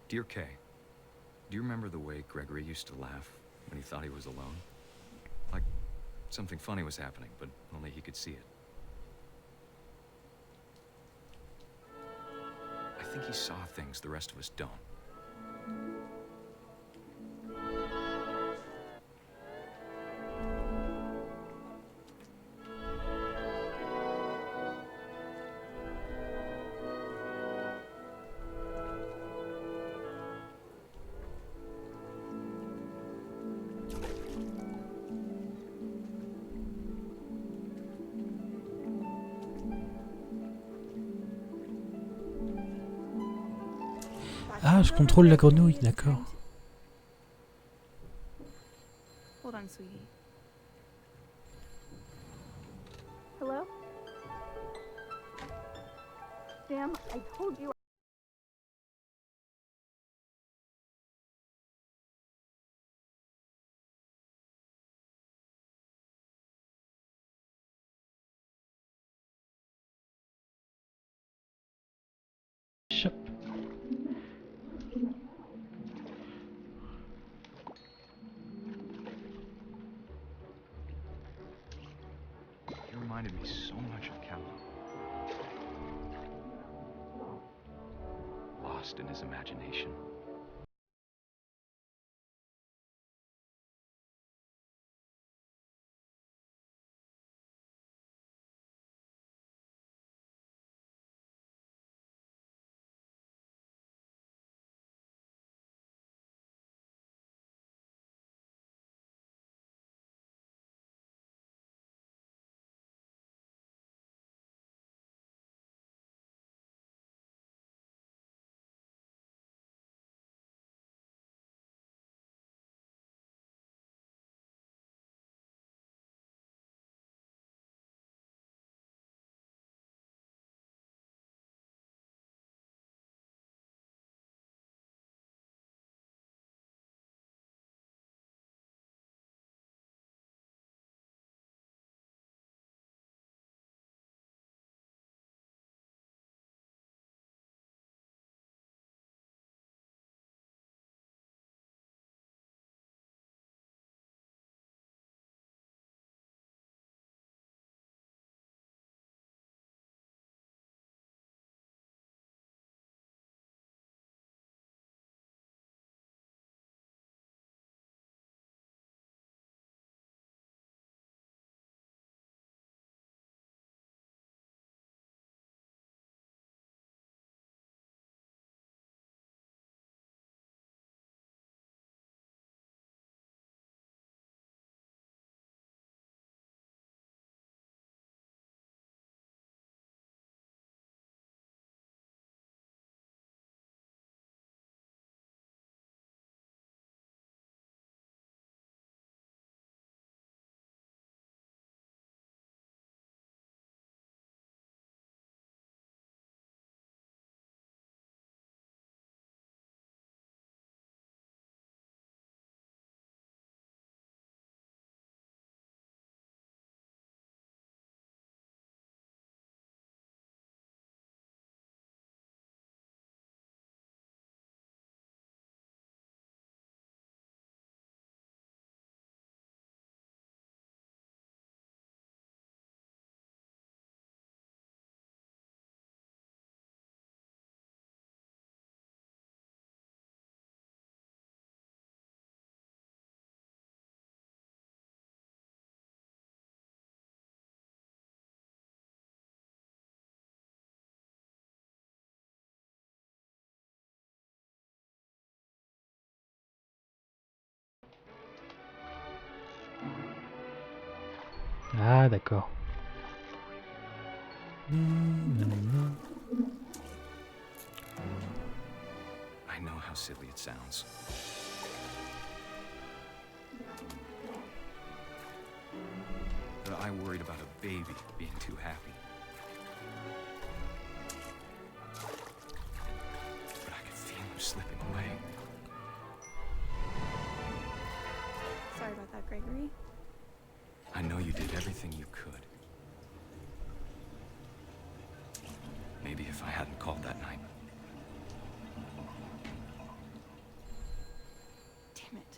Dear Kay, do you remember the way Gregory used to laugh when he thought he was alone? Like something funny was happening, but only he could see it. I think he saw things the rest of us don't. Ah, je contrôle la grenouille, d'accord. Hold on, sweetie. Hello? Sam, I told you. Chop. He reminded me so much of Callum. Lost in his imagination. Ah, d'accord. I know how silly it sounds. But I worried about a baby being too happy. But I could feel him slipping away. Sorry about that, Gregory. I know you did everything you could. Maybe if I hadn't called that night. Damn it.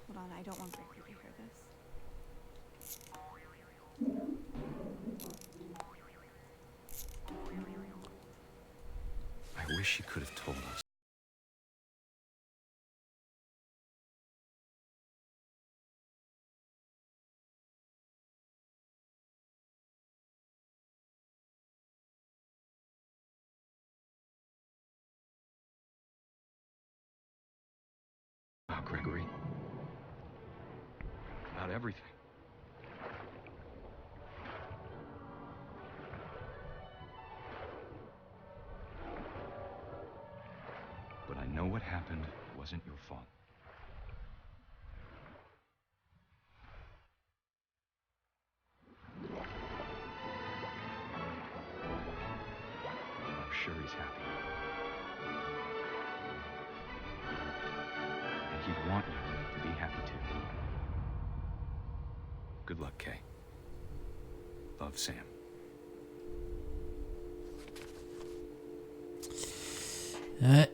Hold on, I don't want Gregory to hear this. I wish you could have told us. About Gregory. About everything. what happened wasn't your fault. I'm sure he's happy. And he'd want you to be happy too. Good luck, Kay. Love, Sam.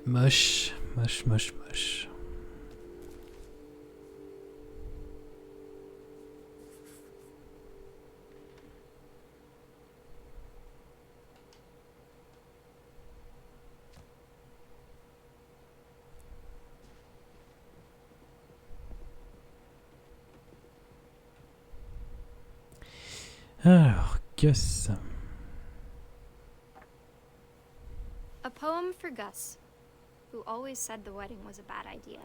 Moche, moche, moche, moche. Alors, Gus. A poem for Gus, who always said the wedding was a bad idea.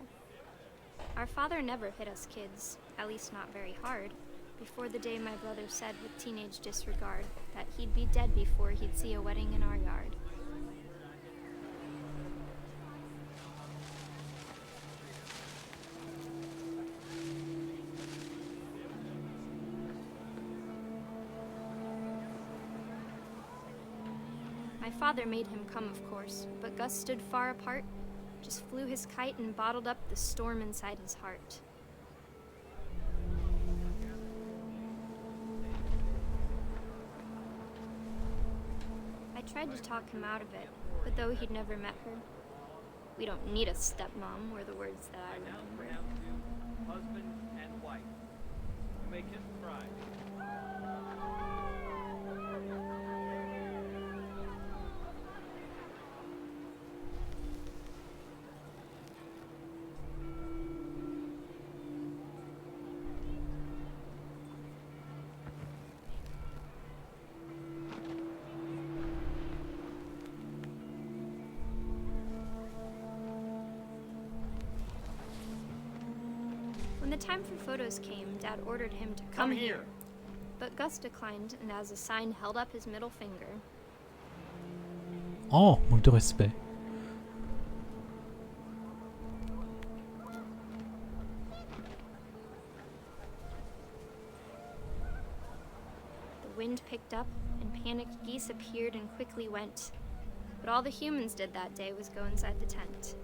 Our father never hit us kids, at least not very hard, before the day my brother said with teenage disregard that he'd be dead before he'd see a wedding in our yard. My father made him come, of course, but Gus stood far apart, just flew his kite and bottled up the storm inside his heart. I tried to talk him out of it, but though he'd never met her, we don't need a stepmom were the words that I remember. Husband and wife. You may kiss the bride. When the time for photos came, Dad ordered him to come here. But Gus declined and as a sign held up his middle finger. Oh, manque de respect. The wind picked up and panicked geese appeared and quickly went. But all the humans did that day was go inside the tent.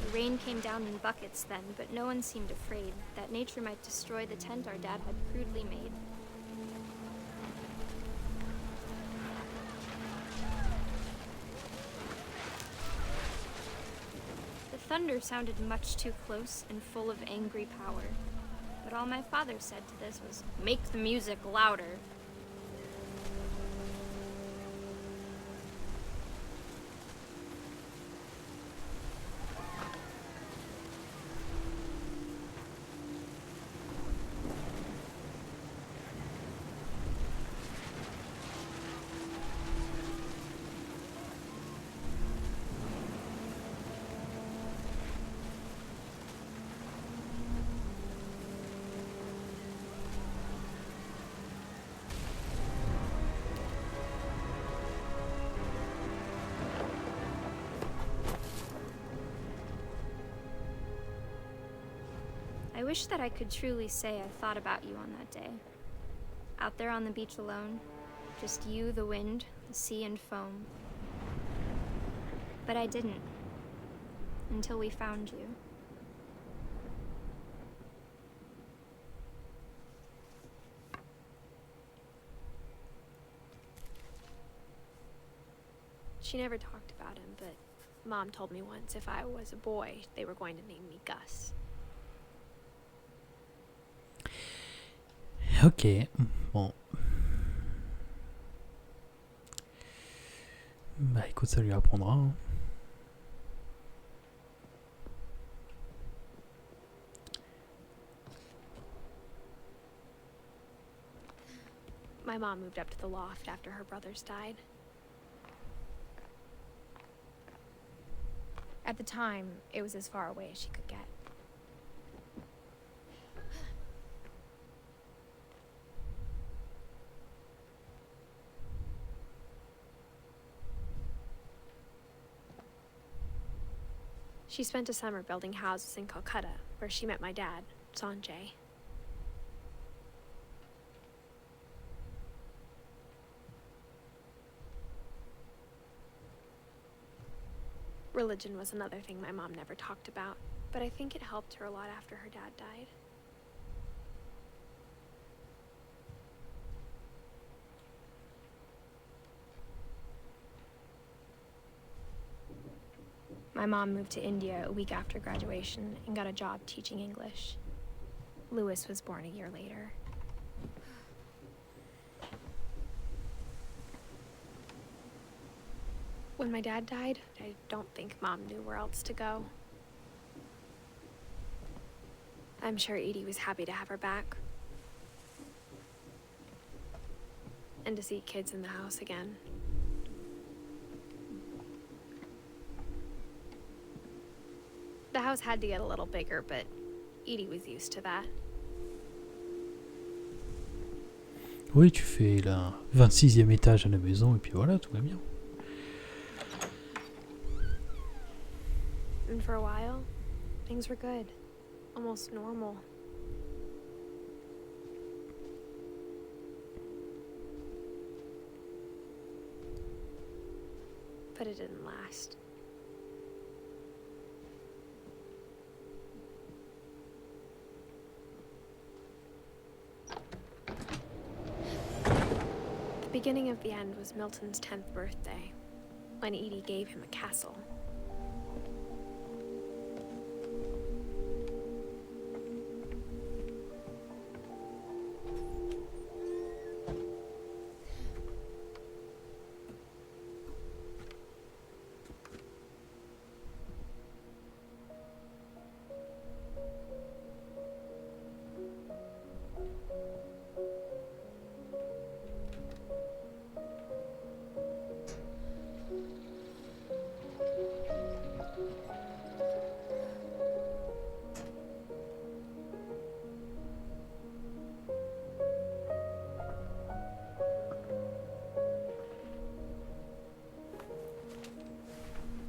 The rain came down in buckets then, but no one seemed afraid that nature might destroy the tent our dad had crudely made. The thunder sounded much too close and full of angry power, but all my father said to this was, "Make the music louder." I wish that I could truly say I thought about you on that day. Out there on the beach alone, just you, the wind, the sea, and foam. But I didn't, until we found you. She never talked about him, but Mom told me once if I was a boy, they were going to name me Gus. Ok, bon. Bah écoute, ça lui apprendra. Hein. My mom moved up to the loft after her brothers died. At the time, it was as far away as she could get. She spent a summer building houses in Calcutta, where she met my dad, Sanjay. Religion was another thing my mom never talked about, but I think it helped her a lot after her dad died. My mom moved to India a week after graduation and got a job teaching English. Louis was born a year later. When my dad died, I don't think Mom knew where else to go. I'm sure Edie was happy to have her back. And to see kids in the house again. The house had to get a little bigger, but Edie was used to that. Oui, tu fais la 26e étage à la maison et puis voilà, tout va bien. And for a while, things were good. Almost normal. But it didn't last. The beginning of the end was Milton's 10th birthday, when Edie gave him a castle.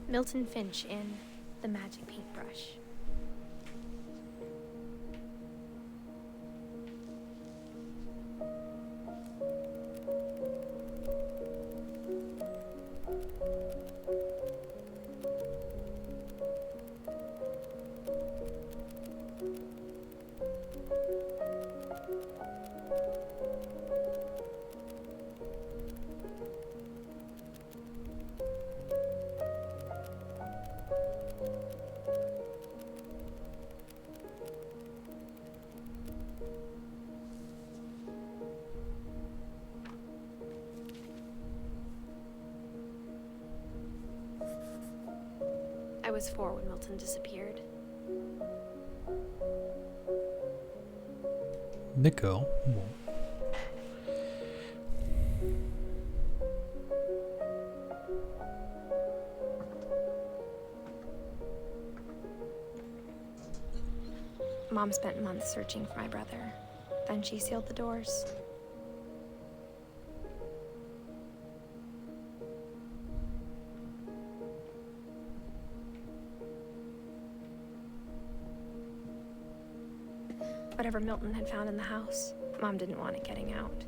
Milton Finch in The Magic Paintbrush. I was 4 when Milton disappeared. D'accord, bon. Mom spent months searching for my brother. Then she sealed the doors. Whatever Milton had found in the house, Mom didn't want it getting out.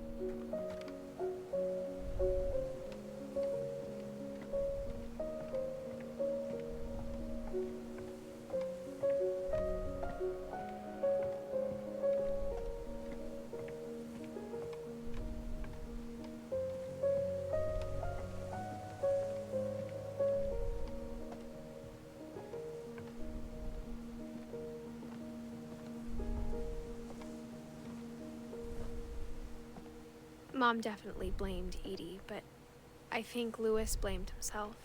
Mom definitely blamed Edie, but I think Louis blamed himself.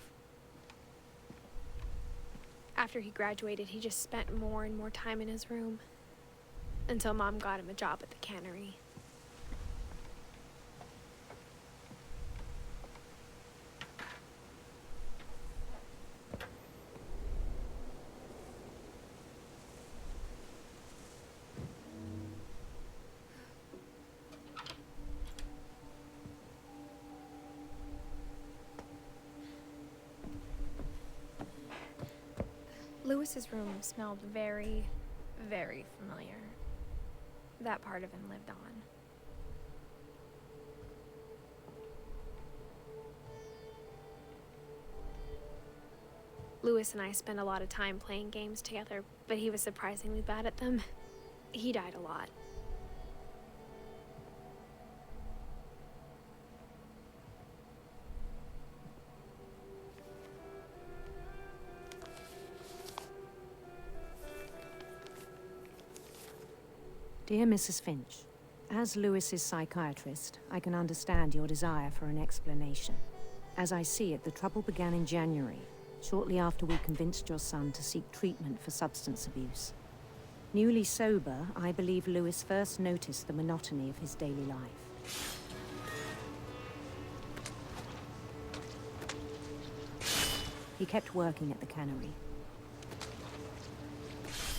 After he graduated, he just spent more and more time in his room, until Mom got him a job at the cannery. Lewis's room smelled very, very familiar. That part of him lived on. Lewis and I spent a lot of time playing games together, but he was surprisingly bad at them. He died a lot. Dear Mrs. Finch, as Lewis's psychiatrist, I can understand your desire for an explanation. As I see it, the trouble began in January, shortly after we convinced your son to seek treatment for substance abuse. Newly sober, I believe Lewis first noticed the monotony of his daily life. He kept working at the cannery,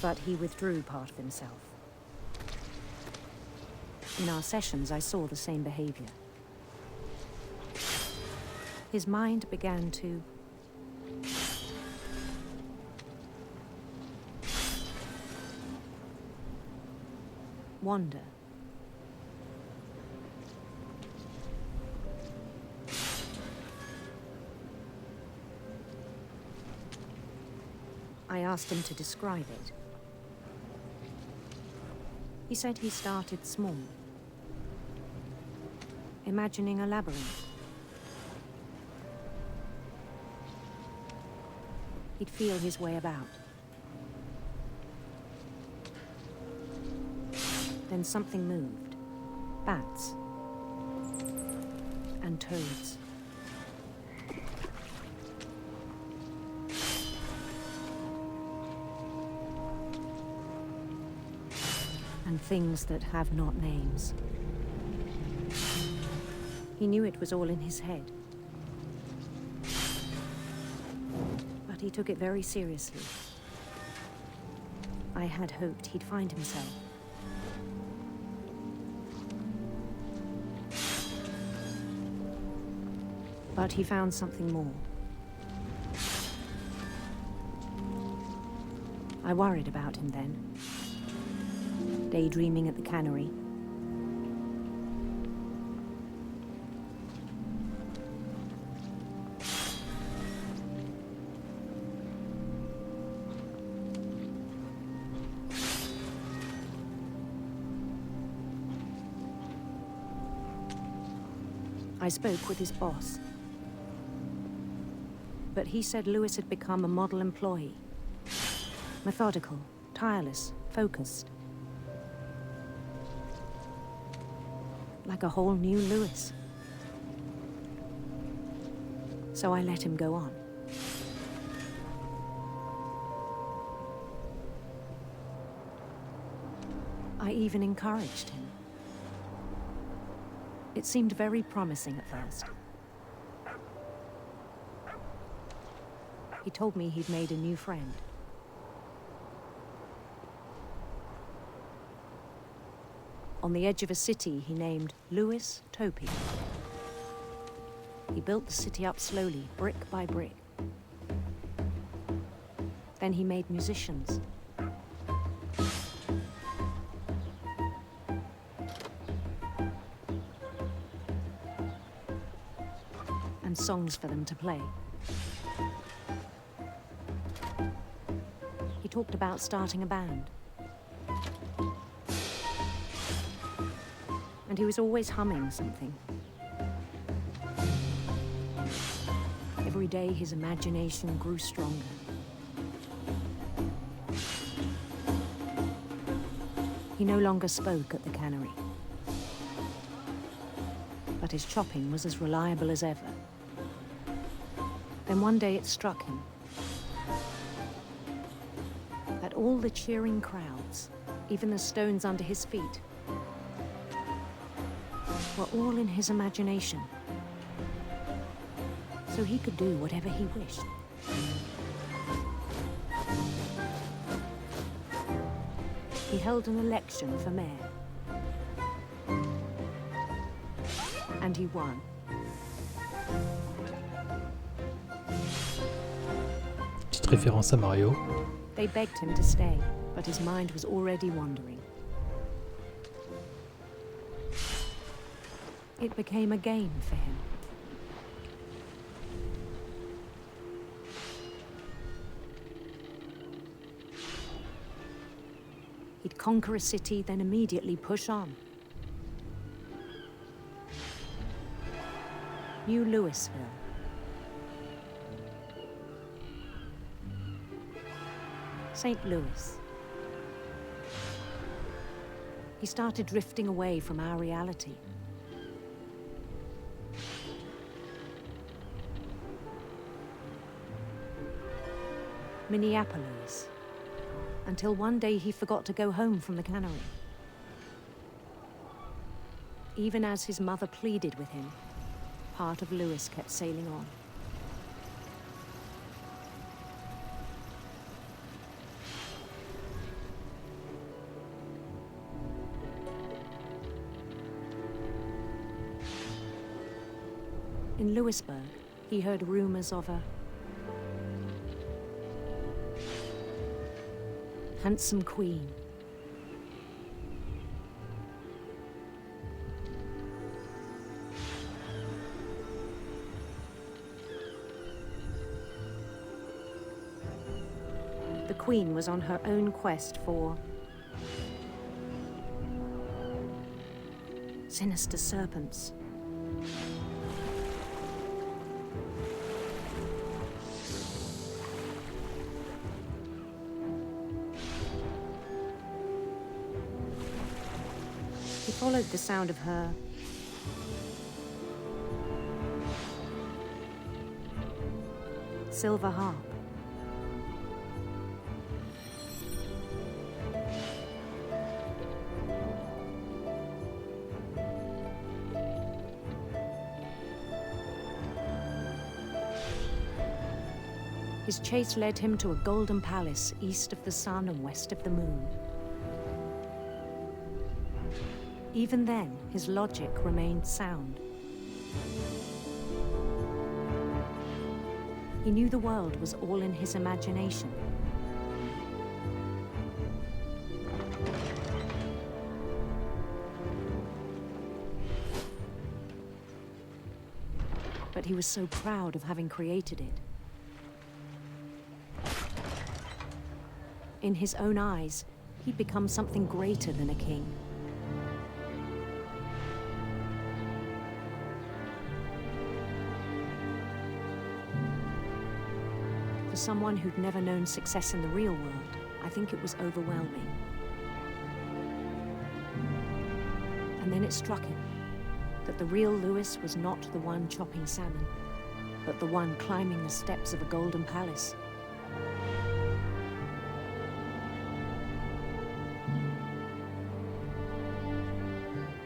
but he withdrew part of himself. In our sessions, I saw the same behavior. His mind began to wander. I asked him to describe it. He said he started small, imagining a labyrinth. He'd feel his way about. Then something moved. Bats. And toads. And things that have not names. He knew it was all in his head. But he took it very seriously. I had hoped he'd find himself. But he found something more. I worried about him then. Daydreaming at the cannery. I spoke with his boss. But he said Lewis had become a model employee. Methodical, tireless, focused. Like a whole new Lewis. So I let him go on. I even encouraged him. It seemed very promising at first. He told me he'd made a new friend. On the edge of a city he named Lewis Topi. He built the city up slowly, brick by brick. Then he made musicians. And songs for them to play. He talked about starting a band. And he was always humming something. Every day his imagination grew stronger. He no longer spoke at the cannery. But his chopping was as reliable as ever. Then one day it struck him that all the cheering crowds, even the stones under his feet, were all in his imagination. So he could do whatever he wished. He held an election for mayor. And he won. petite référence à Mario. They begged him to stay, but his mind was already wandering. It became a game for him. He'd conquer a city, then immediately push on. New Louisville. St. Louis. He started drifting away from our reality. Minneapolis. Until one day he forgot to go home from the cannery. Even as his mother pleaded with him, part of Louis kept sailing on. In Louisburg, he heard rumors of a handsome queen. The queen was on her own quest for sinister serpents. He followed the sound of her silver harp. His chase led him to a golden palace east of the sun and west of the moon. Even then, his logic remained sound. He knew the world was all in his imagination. But he was so proud of having created it. In his own eyes, he'd become something greater than a king. For someone who'd never known success in the real world, I think it was overwhelming. And then it struck him that the real Louis was not the one chopping salmon, but the one climbing the steps of a golden palace.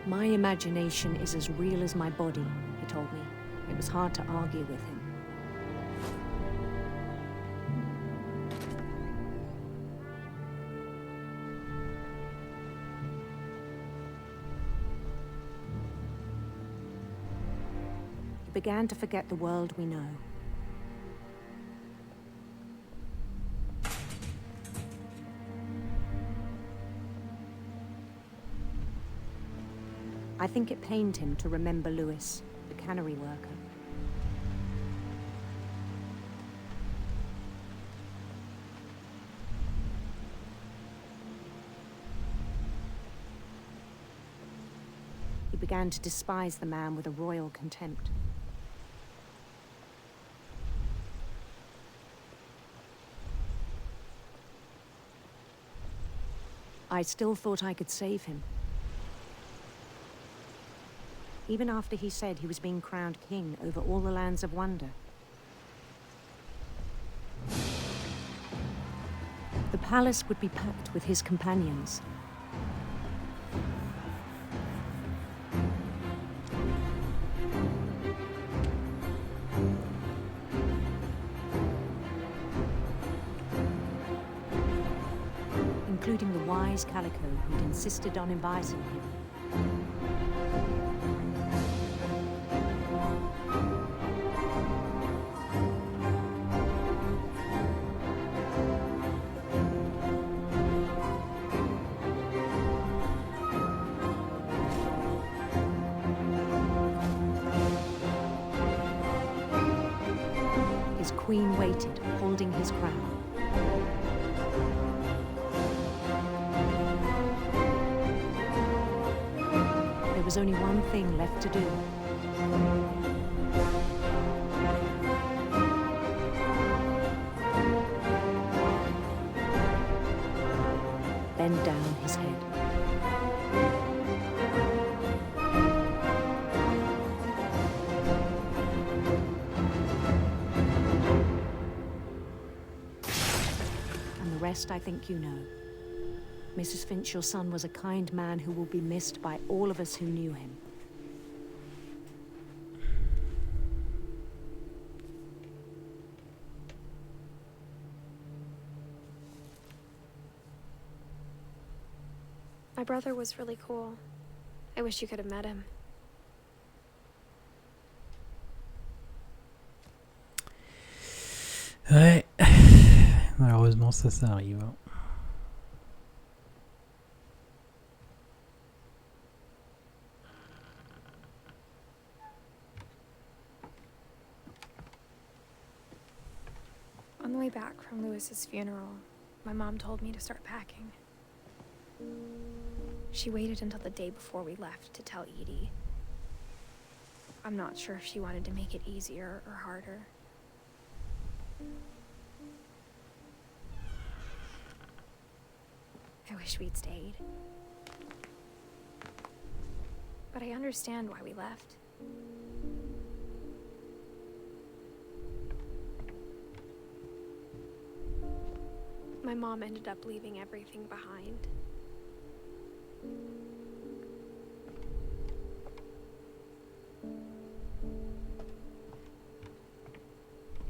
My imagination is as real as my body, he told me. It was hard to argue with him. He began to forget the world we know. I think it pained him to remember Louis, the cannery worker. He began to despise the man with a royal contempt. I still thought I could save him. Even after he said he was being crowned king over all the lands of wonder. The palace would be packed with his companions. Including the wise Calico who'd insisted on inviting him. Queen waited, holding his crown. There was only one thing left to do. Bend down his head. And the rest I think you know. Mrs. Finch, your son was a kind man who will be missed by all of us who knew him. My brother was really cool. I wish you could have met him. Ouais. Malheureusement, ça arrive. Hein. On the way back from Lewis's funeral, my mom told me to start packing. She waited until the day before we left to tell Edie. I'm not sure if she wanted to make it easier or harder. I wish we'd stayed. But I understand why we left. My mom ended up leaving everything behind.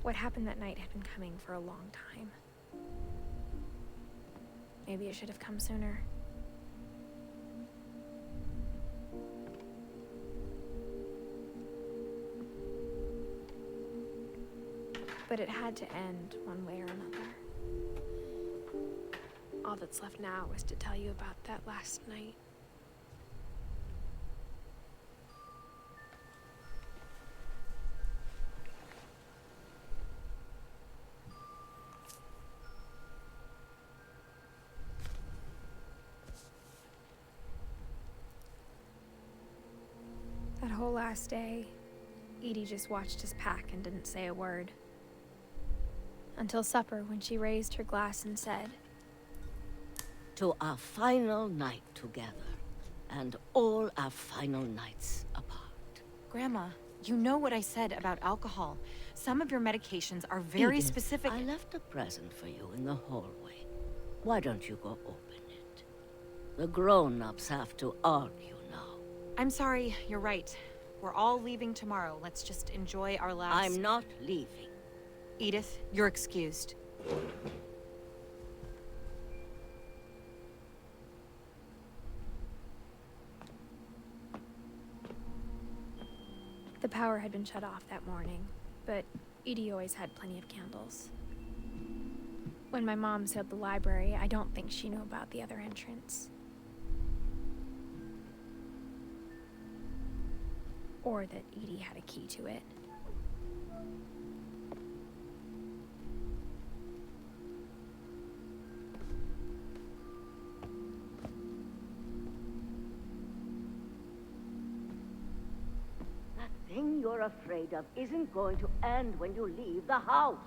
What happened that night had been coming for a long time. Maybe it should have come sooner. But it had to end one way or another. All that's left now is to tell you about that last night. That whole last day, Edie just watched us pack and didn't say a word. Until supper, when she raised her glass and said, "To our final night together, and all our final nights apart." Grandma, you know what I said about alcohol. Some of your medications are very Edith, specific. I left a present for you in the hallway. Why don't you go open it? The grown-ups have to argue now. I'm sorry, you're right. We're all leaving tomorrow. Let's just enjoy our last... I'm not leaving. Edith, you're excused. The power had been shut off that morning, but Edie always had plenty of candles. When my mom sealed the library, I don't think she knew about the other entrance. Or that Edie had a key to it. That thing you're afraid of isn't going to end when you leave the house.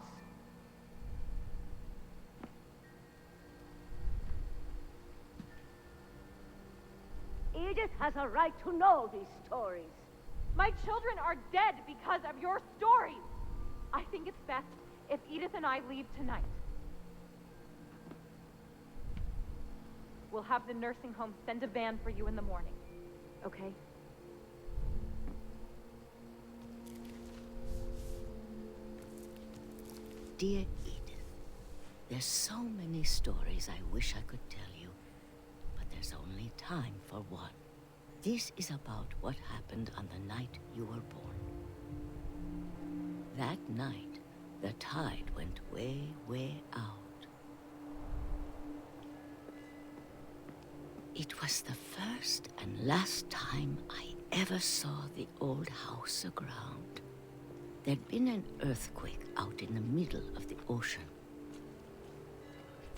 Edith has a right to know these stories. My children are dead because of your stories. I think it's best if Edith and I leave tonight. We'll have the nursing home send a van for you in the morning, okay? Dear Edith, there's so many stories I wish I could tell you, but there's only time for one. This is about what happened on the night you were born. That night, the tide went way, way out. It was the first and last time I ever saw the old house aground. there'd been an earthquake out in the middle of the ocean.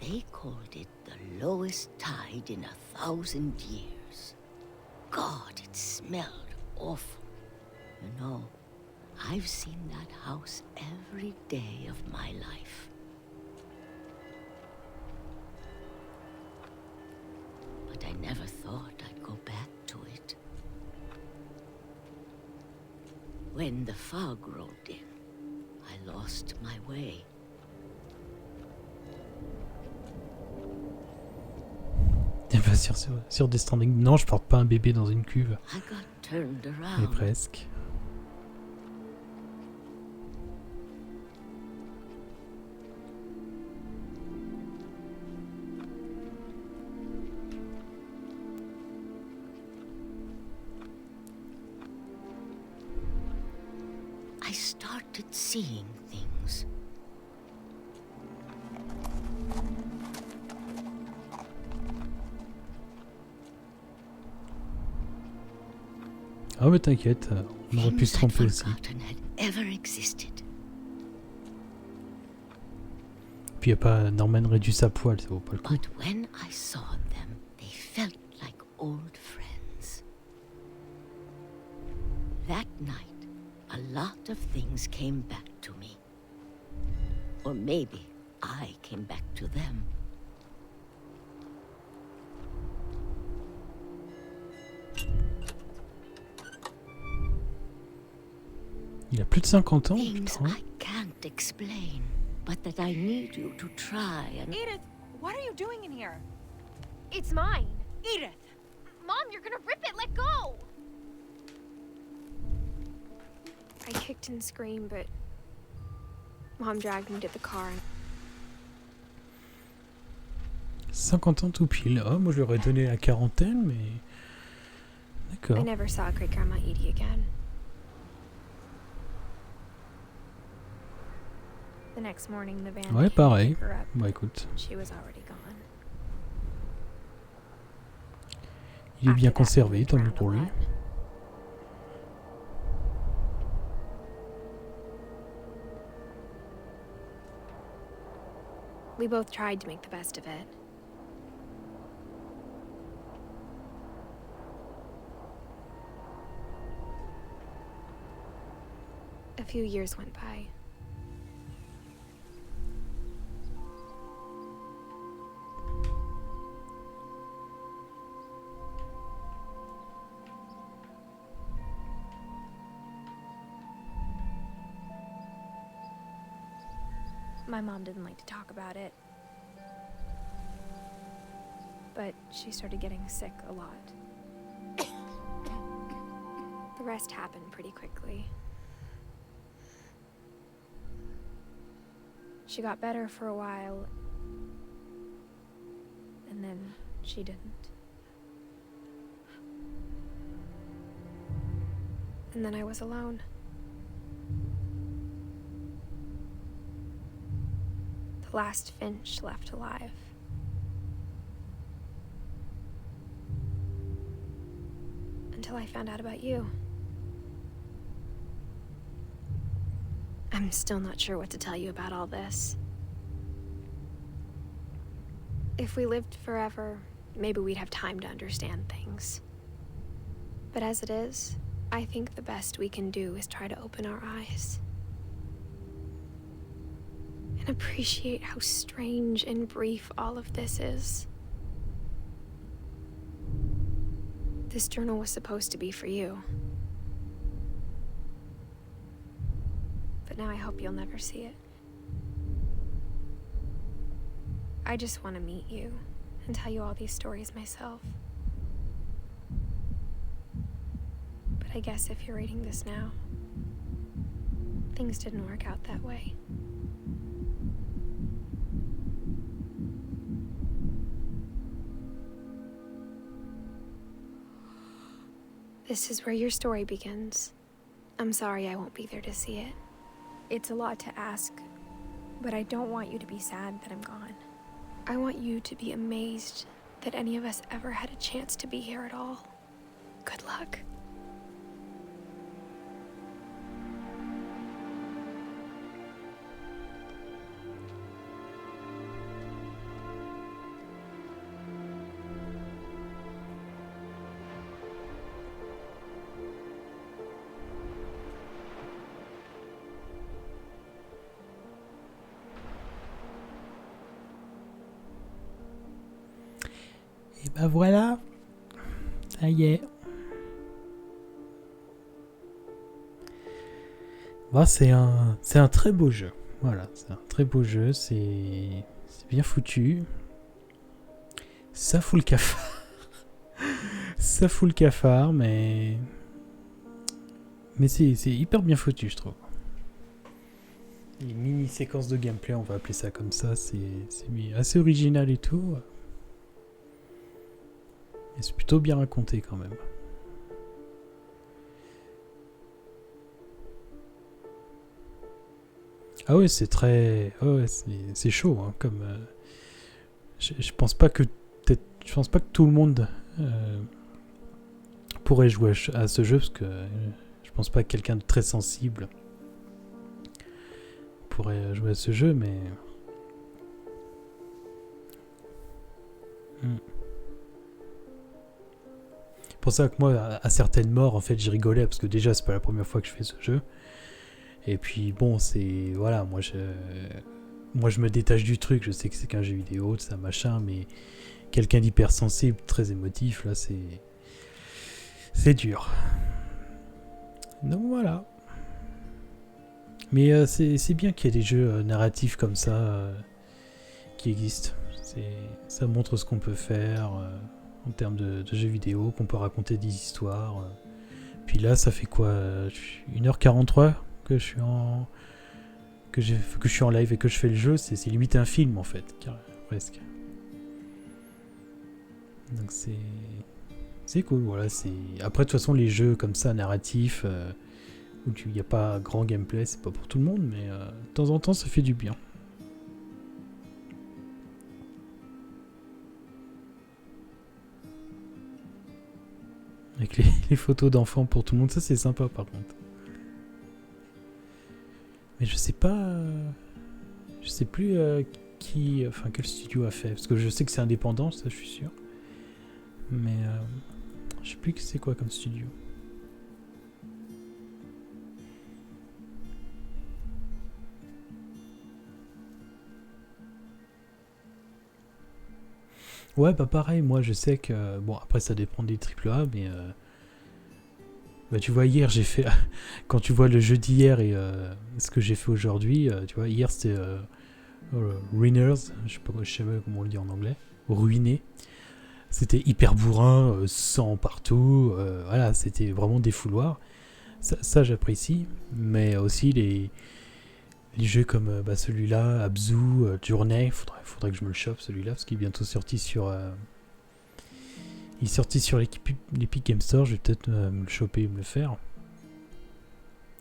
They called it the lowest tide in 1,000 years. God, it smelled awful. You know, I've seen that house every day of my life. But I never thought I'd go back to it. When the fog rolled in, I lost my way. Elle va sur des standings. Non, je porte pas un bébé dans une cuve. I got turned Mais around. presque. I started seeing things. Ah mais t'inquiète, on aurait pu se Things I'd tromper aussi. forgotten had ever existed. Puis y a pas Norman réduit à poil, ça vaut pas le coup. But when I saw them, they felt like old friends. That night, a lot of things came back to me. Or maybe I came back to them. Il a plus de 50 ans, Things putain. I can't explain, but that I need you to try and... Edith, what are you doing in here? It's mine. Edith! Mom, you're gonna rip it. Let go. I kicked and screamed, but Mom dragged me to the car. 50 ans tout pile. Oh, moi je lui aurais donné la quarantaine, mais... I D'accord. never saw Great Grandma Edie again. The next morning, the van Ouais, came to pareil. pick her up. Bah écoute, She was already gone. il est bien After that, conservé, we tant mieux drowned pour a lui. lot. We both tried to make the best of it. A few years went by. My mom didn't like to talk about it. But she started getting sick a lot. The rest happened pretty quickly. She got better for a while, and then she didn't. And then I was alone. The last Finch left alive. Until I found out about you. I'm still not sure what to tell you about all this. If we lived forever, maybe we'd have time to understand things. But as it is, I think the best we can do is try to open our eyes. And appreciate how strange and brief all of this is. This journal was supposed to be for you. But now I hope you'll never see it. I just want to meet you and tell you all these stories myself. But I guess if you're reading this now, things didn't work out that way. This is where your story begins. I'm sorry I won't be there to see it. It's a lot to ask, but I don't want you to be sad that I'm gone. I want you to be amazed that any of us ever had a chance to be here at all. Good luck. Et bah voilà. Ça y est. Bah, c'est un très beau jeu. Voilà, c'est un très beau jeu. C'est bien foutu. Ça fout le cafard. Ça fout le cafard, mais c'est hyper bien foutu, je trouve. Les mini-séquences de gameplay, on va appeler ça comme ça, c'est assez original et tout. Et c'est plutôt bien raconté quand même. Ah ouais, c'est très... Ouais, c'est chaud, hein, comme... Je pense pas que... Je pense pas que tout le monde pourrait jouer à ce jeu, parce que je pense pas que quelqu'un de très sensible pourrait jouer à ce jeu, mais... Pour ça que moi, à certaines morts, en fait, j'y rigolais, parce que déjà, c'est pas la première fois que je fais ce jeu. Et puis, bon, c'est... Voilà, moi, je me détache du truc, je sais que c'est qu'un jeu vidéo, ça, machin, mais quelqu'un d'hypersensible, très émotif, là, c'est dur. Donc, voilà. Mais c'est bien qu'il y ait des jeux narratifs comme ça qui existent. Ça montre ce qu'on peut faire en termes de jeux vidéo, qu'on peut raconter des histoires. Puis là, ça fait quoi 1h43 que je suis en que je suis en live et que je fais le jeu, c'est limite un film en fait, presque. Donc c'est cool, voilà. Après de toute façon les jeux comme ça narratifs où il n'y a pas grand gameplay, c'est pas pour tout le monde, mais de temps en temps ça fait du bien. Avec les photos d'enfants pour tout le monde, ça c'est sympa par contre. Mais je sais pas... je sais plus quel studio a fait. Parce que je sais que c'est indépendant, ça je suis sûr. Mais je sais plus que c'est quoi comme studio. Ouais, bah pareil, moi je sais que... Bon, après ça dépend des AAA, mais... Bah tu vois, hier j'ai fait... Quand tu vois le jeu d'hier et ce que j'ai fait aujourd'hui, tu vois, hier c'était Ruiners, je sais pas comment on le dit en anglais, ruiné. C'était hyper bourrin, sang partout, voilà, c'était vraiment des fouloirs. Ça j'apprécie, mais aussi les jeux comme celui-là, Abzu, Journey, faudrait que je me le chope celui-là, parce qu'il est bientôt sorti sur... il est sorti sur l'Epic Game Store, je vais peut-être me le choper et me le faire.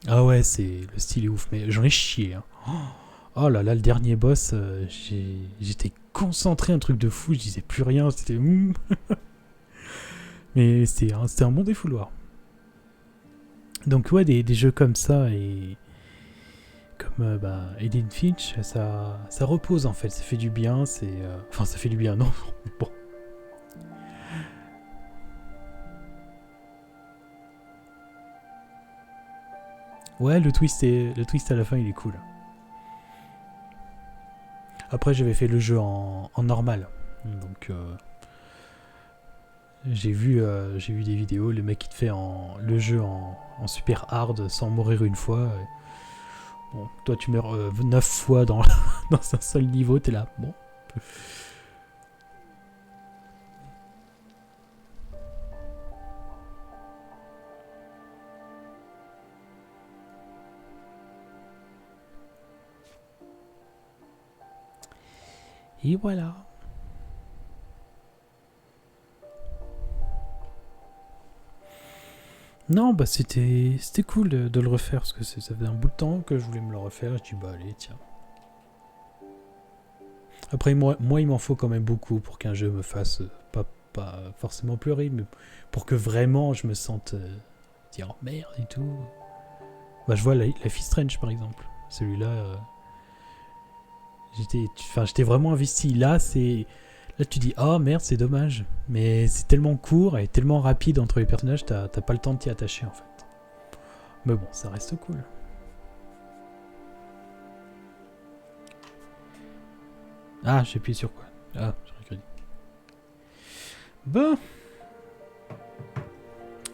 Ah ouais, le style est ouf, mais j'en ai chié. Hein. Oh là là, le dernier boss, j'étais concentré, un truc de fou, je disais plus rien, c'était... mais c'était un bon défouloir. Donc ouais, des jeux comme ça, et comme Edith Finch, ça repose en fait, ça fait du bien, enfin ça fait du bien, non. Bon. Ouais, le twist à la fin, il est cool. Après, j'avais fait le jeu en normal. Donc, j'ai vu des vidéos, le mec il te fait le jeu en super hard sans mourir une fois. Bon, toi tu meurs 9 fois dans un seul niveau, t'es là. Bon. Et voilà. Non, bah c'était cool de le refaire, parce que ça faisait un bout de temps que je voulais me le refaire, et je dis bah allez, tiens. Après moi il m'en faut quand même beaucoup pour qu'un jeu me fasse pas forcément pleurer, mais pour que vraiment je me sente dire oh, merde et tout. Bah je vois Life is Strange par exemple. Celui-là j'étais vraiment investi. Là tu dis oh merde, c'est dommage, mais c'est tellement court et tellement rapide entre les personnages, t'as pas le temps de t'y attacher en fait. Mais bon, ça reste cool. Ah, j'ai appuyé sur quoi? Ah, j'aurais cru. Bon.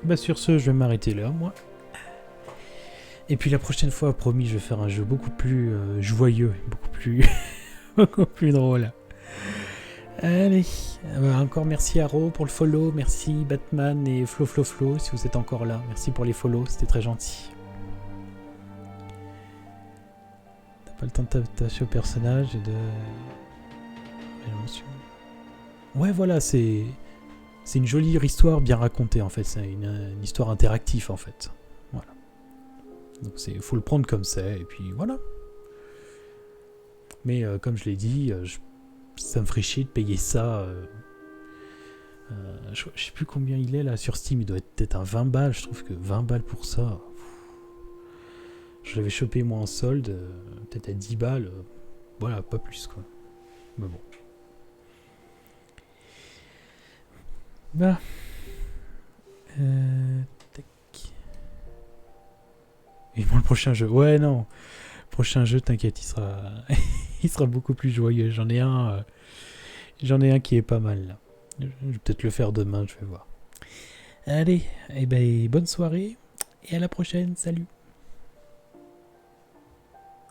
Bah sur ce, je vais m'arrêter là, moi. Et puis la prochaine fois, promis, je vais faire un jeu beaucoup plus joyeux, beaucoup plus, beaucoup plus drôle. Allez, encore merci Haro pour le follow, merci Batman et Flo si vous êtes encore là. Merci pour les follow, c'était très gentil. T'as pas le temps de t'attacher au personnage et de... Ouais, voilà, c'est une jolie histoire bien racontée en fait, c'est une histoire interactive en fait. Voilà. Donc faut le prendre comme c'est et puis voilà. Mais comme je l'ai dit, ça me ferait chier de payer ça. Je sais plus combien il est là sur Steam, il doit être peut-être à 20 balles. Je trouve que 20 balles pour ça. Je l'avais chopé moi en solde, peut-être à 10 balles. Voilà, pas plus quoi. Mais bon. Bah. Tac. Et moi le prochain jeu. Ouais, non. Prochain jeu, t'inquiète, il sera beaucoup plus joyeux. J'en ai un qui est pas mal là. Je vais peut-être le faire demain, je vais voir. Allez, bonne soirée et à la prochaine, salut.